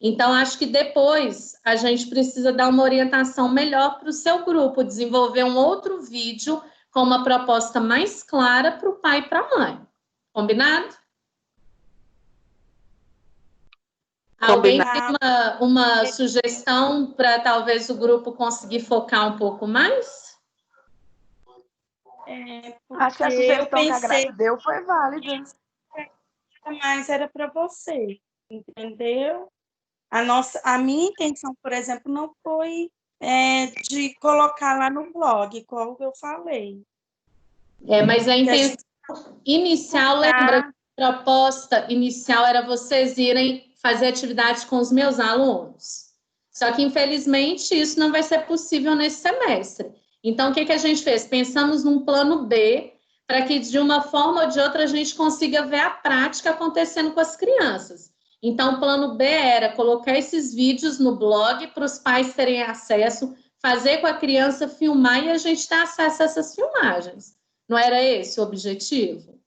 Então, acho que depois a gente precisa dar uma orientação melhor para o seu grupo, desenvolver um outro vídeo com uma proposta mais clara para o pai e para a mãe. Combinado? Alguém tem uma sugestão para talvez o grupo conseguir focar um pouco mais? Acho que a sugestão que a Graça deu foi válida. Mas era para você, entendeu? A minha intenção, por exemplo, não foi de colocar lá no blog, como eu falei. Mas a intenção inicial, lembra que a proposta inicial era vocês irem fazer atividade com os meus alunos. Só que, infelizmente, isso não vai ser possível nesse semestre. Então, o que a gente fez? Pensamos num plano B, para que, de uma forma ou de outra, a gente consiga ver a prática acontecendo com as crianças. Então, o plano B era colocar esses vídeos no blog para os pais terem acesso, fazer com a criança filmar e a gente ter acesso a essas filmagens. Não era esse o objetivo?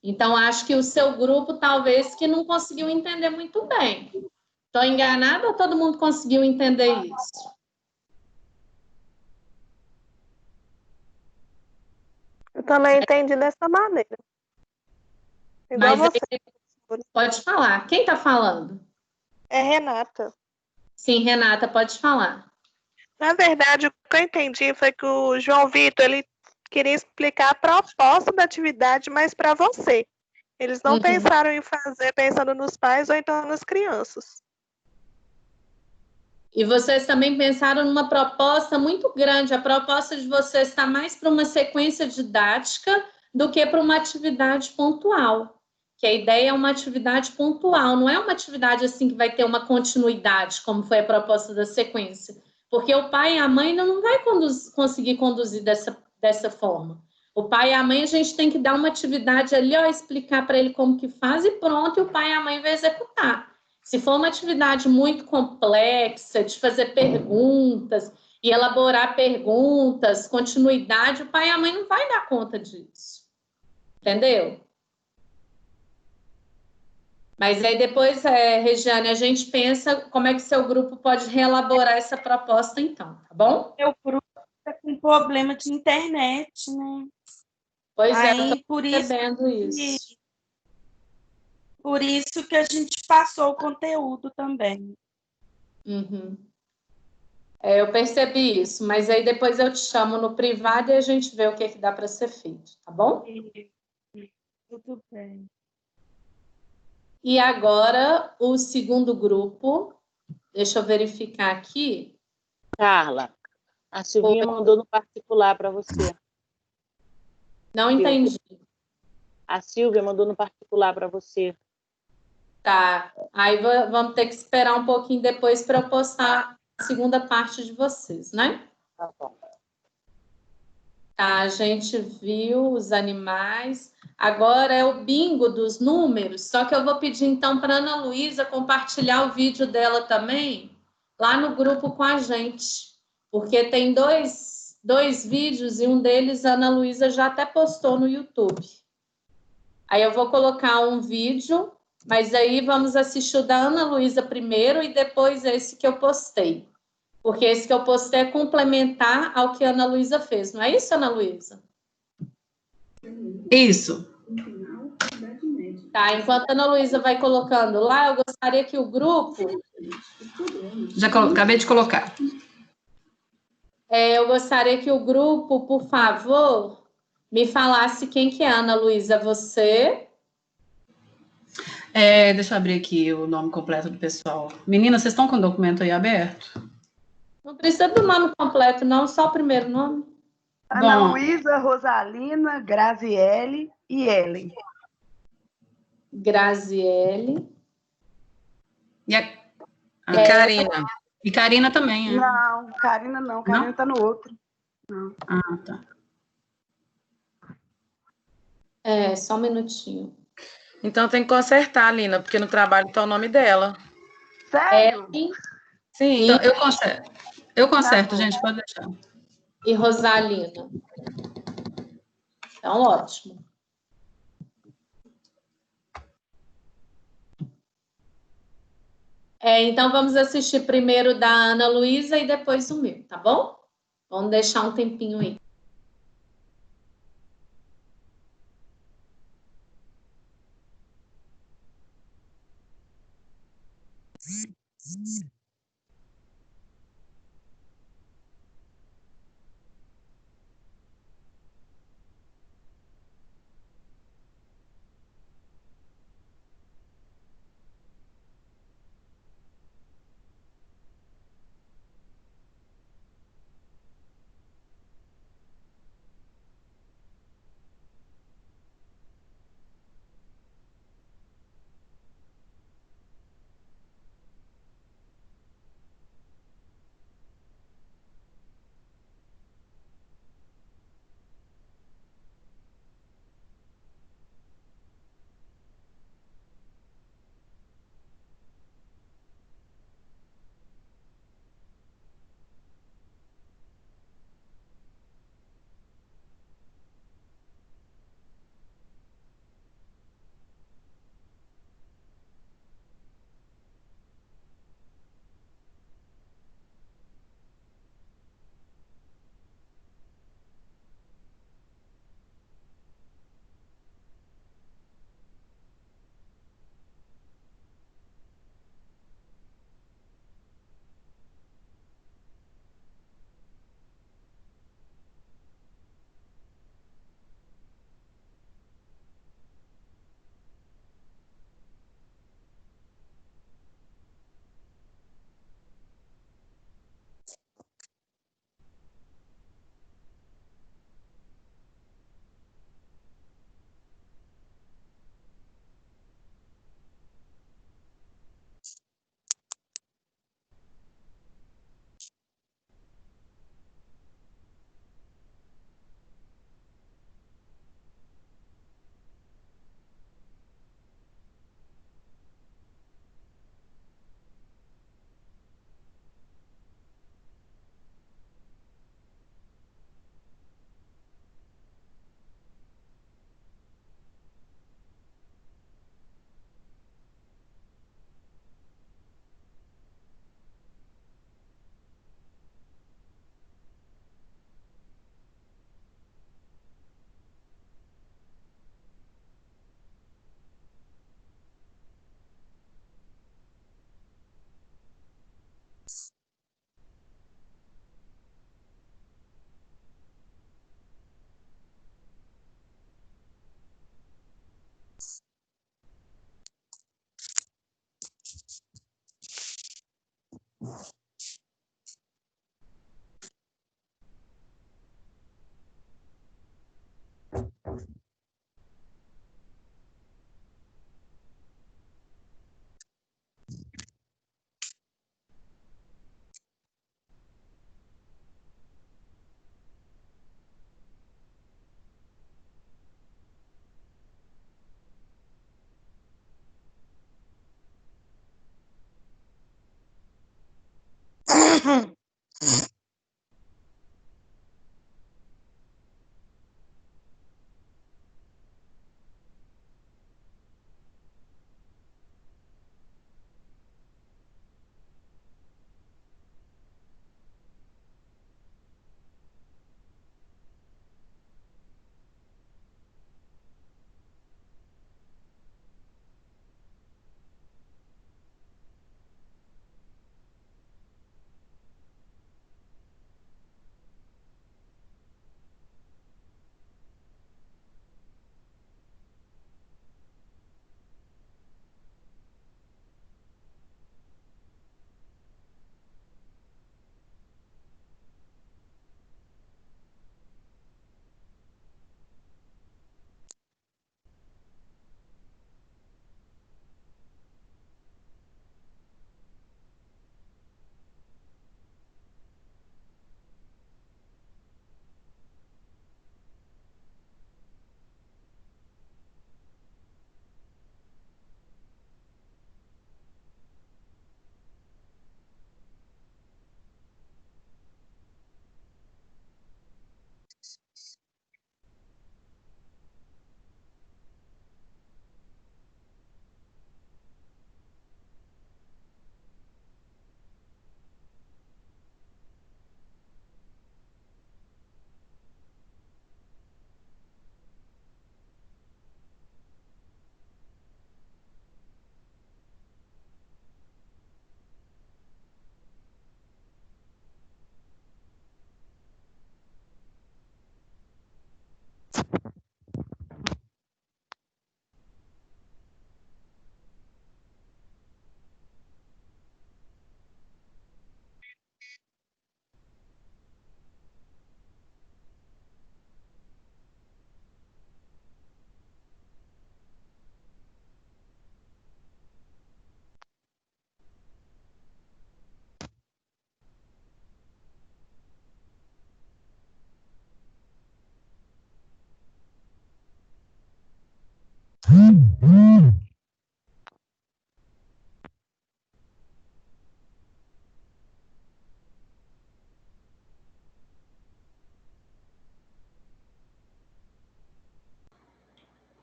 Então, acho que o seu grupo, talvez, que não conseguiu entender muito bem. Estou enganada ou todo mundo conseguiu entender isso? Eu também entendi dessa maneira. Igual Mas você. Pode falar. Quem está falando? É Renata. Sim, Renata, pode falar. Na verdade, o que eu entendi foi que o João Vitor, ele queria explicar a proposta da atividade, mas para você. Eles não pensaram em fazer pensando nos pais ou então nas crianças. E vocês também pensaram numa proposta muito grande. A proposta de vocês está mais para uma sequência didática do que para uma atividade pontual. Que a ideia é uma atividade pontual, não é uma atividade assim que vai ter uma continuidade, como foi a proposta da sequência. Porque o pai e a mãe não vai conseguir conduzir dessa forma. O pai e a mãe, a gente tem que dar uma atividade ali, explicar para ele como que faz e pronto, e o pai e a mãe vai executar. Se for uma atividade muito complexa, de fazer perguntas e elaborar perguntas, continuidade, o pai e a mãe não vai dar conta disso. Entendeu? Mas aí depois, Regiane, a gente pensa como é que seu grupo pode reelaborar essa proposta então, tá bom? Meu grupo está com problema de internet, né? Pois aí, eu tô percebendo isso. Por isso que a gente passou o conteúdo também. Eu percebi isso, mas aí depois eu te chamo no privado e a gente vê o que dá para ser feito, tá bom? Tudo bem. E agora, o segundo grupo, deixa eu verificar aqui. Carla, a Silvinha mandou no particular para você. Não entendi. A Silvia mandou no particular para você. Tá, aí vamos ter que esperar um pouquinho depois para eu postar a segunda parte de vocês, né? Tá bom. Tá, a gente viu os animais. Agora é o bingo dos números, só que eu vou pedir então para a Ana Luísa compartilhar o vídeo dela também lá no grupo com a gente, porque tem dois vídeos e um deles a Ana Luísa já até postou no YouTube. Aí eu vou colocar um vídeo, mas aí vamos assistir o da Ana Luísa primeiro e depois esse que eu postei, porque esse que eu postei é complementar ao que a Ana Luísa fez, não é isso, Ana Luísa? Isso. Tá, enquanto a Ana Luísa vai colocando lá, eu gostaria que o grupo... Acabei de colocar. Eu gostaria que o grupo, por favor, me falasse quem que é, Ana Luísa, você? Deixa eu abrir aqui o nome completo do pessoal. Meninas, vocês estão com o documento aí aberto? Não precisa do nome completo, não, só o primeiro nome. Ana Luísa, Rosalina, Graziele e Ellen. Graziele. E a Karina. E Karina também, Não, Karina não. Karina está no outro. Não. Ah, tá. Só um minutinho. Então tem que consertar, Lina, porque no trabalho está o nome dela. Sério? Sim. Então, eu conserto, gente, pode deixar. E Rosalina. Então, ótimo. Então, vamos assistir primeiro da Ana Luísa e depois o meu, tá bom? Vamos deixar um tempinho aí.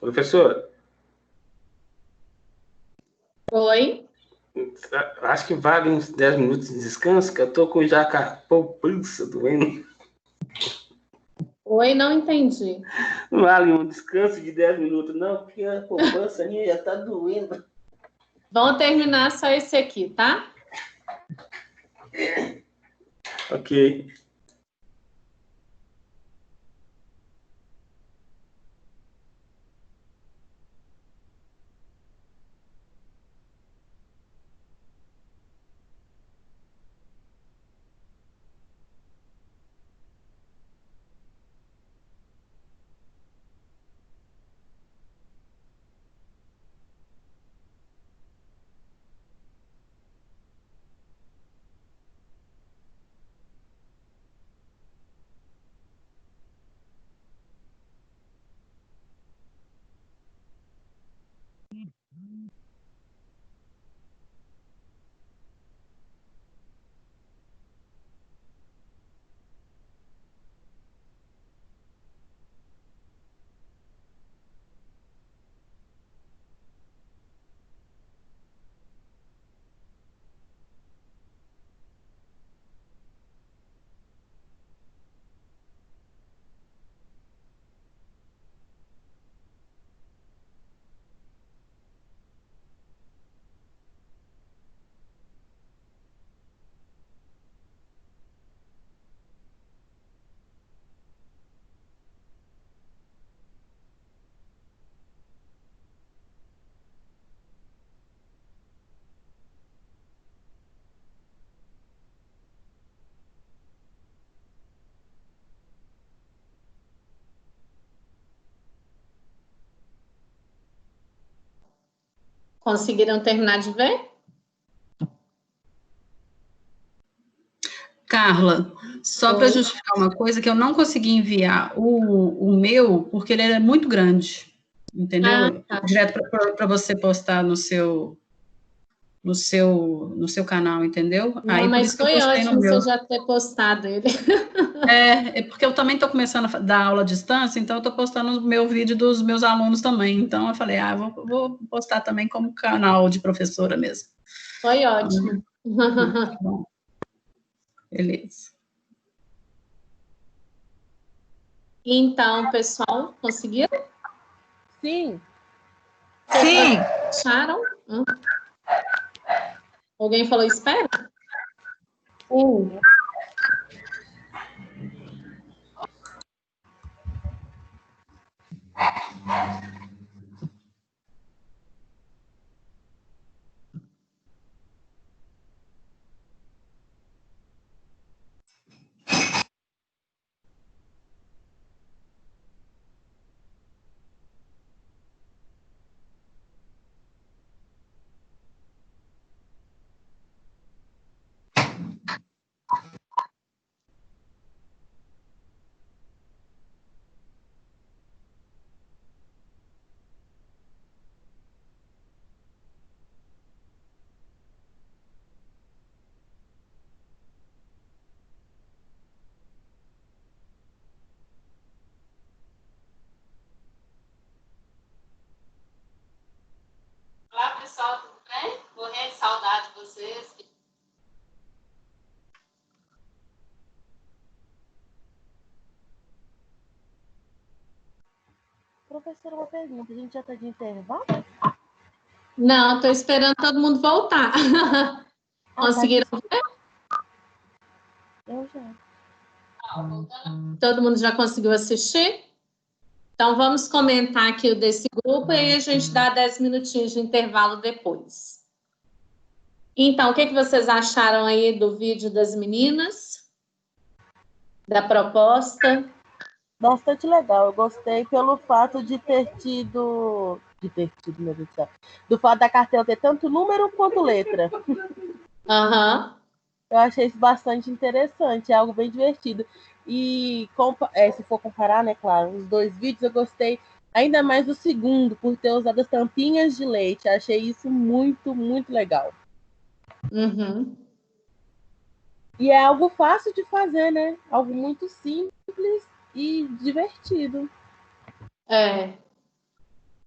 Professora, Oi? acho que vale uns 10 minutos de descanso, que eu tô com já com a poupança doendo. Oi, não entendi. Vale um descanso de 10 minutos, não, porque a poupança minha já tá doendo. Vamos terminar só esse aqui, tá? Ok. Conseguiram terminar de ver? Carla, só para justificar uma coisa, que eu não consegui enviar o meu, porque ele é muito grande, entendeu? Tá. Direto para você postar no seu canal, entendeu? Não, Aí, por mas isso que eu foi postei no ótimo meu. você já ter postado ele. É porque eu também estou começando a dar aula à distância, então eu estou postando o meu vídeo dos meus alunos também. Então, eu falei, vou postar também como canal de professora mesmo. Foi ótimo. Bom, beleza. Então, pessoal, conseguiram? Sim. Sim. Acharam? Alguém falou espera? Olá, pessoal, tudo bem? Morrendo de saudade de vocês. Professora, uma pergunta. A gente já está de intervalo? Não, estou esperando todo mundo voltar. Conseguiram ver? Eu já. Todo mundo já conseguiu assistir? Então, vamos comentar aqui o desse grupo e aí a gente dá 10 minutinhos de intervalo depois. Então, o que vocês acharam aí do vídeo das meninas? Da proposta? Bastante legal. Eu gostei pelo fato de ter tido, meu Deus do céu. Do fato da cartela ter tanto número quanto letra. Eu achei isso bastante interessante, é algo bem divertido. E se for comparar, né, claro, os dois vídeos, eu gostei Ainda mais o segundo, por ter usado as tampinhas de leite. Achei isso muito, muito legal. Uhum. E é algo fácil de fazer, né? Algo muito simples e divertido.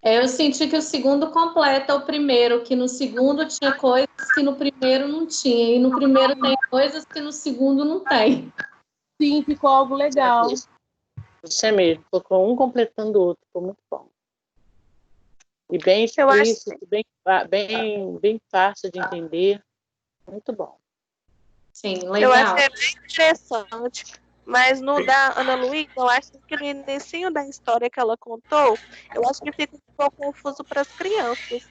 Eu senti que o segundo completa o primeiro, que no segundo tinha coisas que no primeiro não tinha, e no primeiro tem coisas que no segundo não tem. Sim, ficou algo legal. Isso é mesmo, ficou um completando o outro, ficou muito bom. E bem explícito, bem fácil de entender. Muito bom. Sim, Eu legal. achei bem interessante. Mas no da Ana Luísa, eu acho que no início da história que ela contou, eu acho que fica um pouco confuso para as crianças.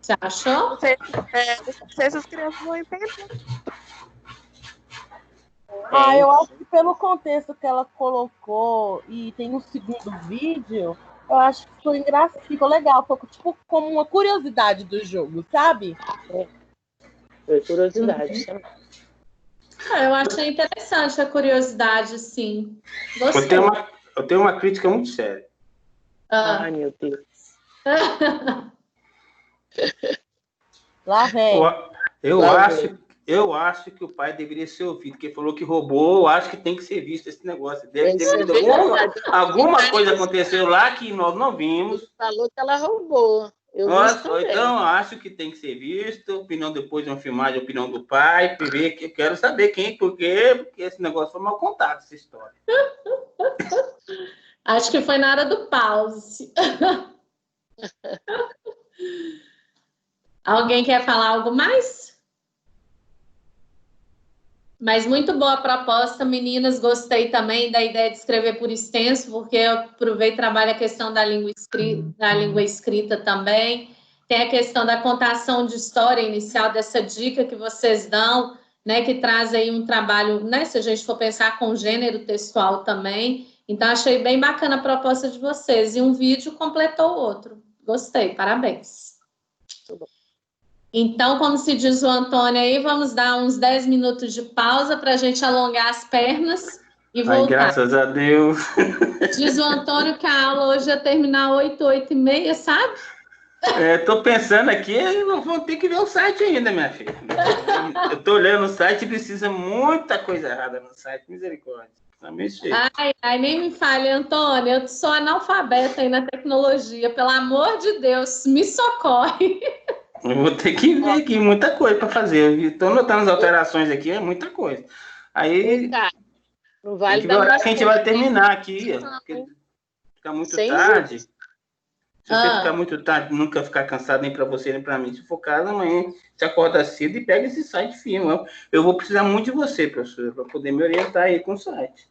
Você achou? Não sei se as crianças vão entender. Eu acho que pelo contexto que ela colocou e tem um segundo vídeo, eu acho que ficou engraçado, ficou legal, ficou tipo como uma curiosidade do jogo, sabe? Foi curiosidade. Eu achei interessante a curiosidade, sim. Eu tenho uma crítica muito séria. Ai, meu Deus. Lá vem. Eu acho que o pai deveria ser ouvido, porque falou que roubou, eu acho que tem que ser visto esse negócio. Deve ter alguma coisa aconteceu lá que nós não vimos. Ele falou que ela roubou. Então, acho que tem que ser visto. Opinião depois de uma filmagem, opinião do pai, ver que eu quero saber quem, porque esse negócio foi mal contado, essa história. Acho que foi na hora do pause. Alguém quer falar algo mais? Mas muito boa a proposta, meninas. Gostei também da ideia de escrever por extenso, porque eu aproveito e trabalho a questão da língua escrita também. Tem a questão da contação de história inicial, dessa dica que vocês dão, né, que traz aí um trabalho, né, se a gente for pensar com gênero textual também. Então, achei bem bacana a proposta de vocês. E um vídeo completou o outro. Gostei, parabéns. Então, como se diz o Antônio aí, vamos dar uns 10 minutos de pausa para a gente alongar as pernas e voltar. Ai, graças a Deus. Diz o Antônio que a aula hoje ia terminar 8h30, sabe? Estou pensando aqui, não vou ter que ver o site ainda, minha filha. Eu estou olhando o site e precisa muita coisa errada no site, misericórdia. Ai, nem me fale, Antônio, eu sou analfabeta aí na tecnologia, pelo amor de Deus, me socorre. Eu vou ter que ver aqui, muita coisa para fazer. Estou notando as alterações aqui, é muita coisa. Aí, não vale tem que ver a hora que a gente vai terminar aqui, porque fica muito tarde. Se você ficar muito tarde, nunca ficar cansado nem para você nem para mim. Se for caso, amanhã você acorda cedo e pega esse site firme. Eu vou precisar muito de você, professora, para poder me orientar aí com o site.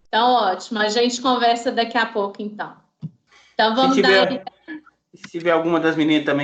Então, ótimo. A gente conversa daqui a pouco, então. Então, vamos Se tiver alguma das meninas também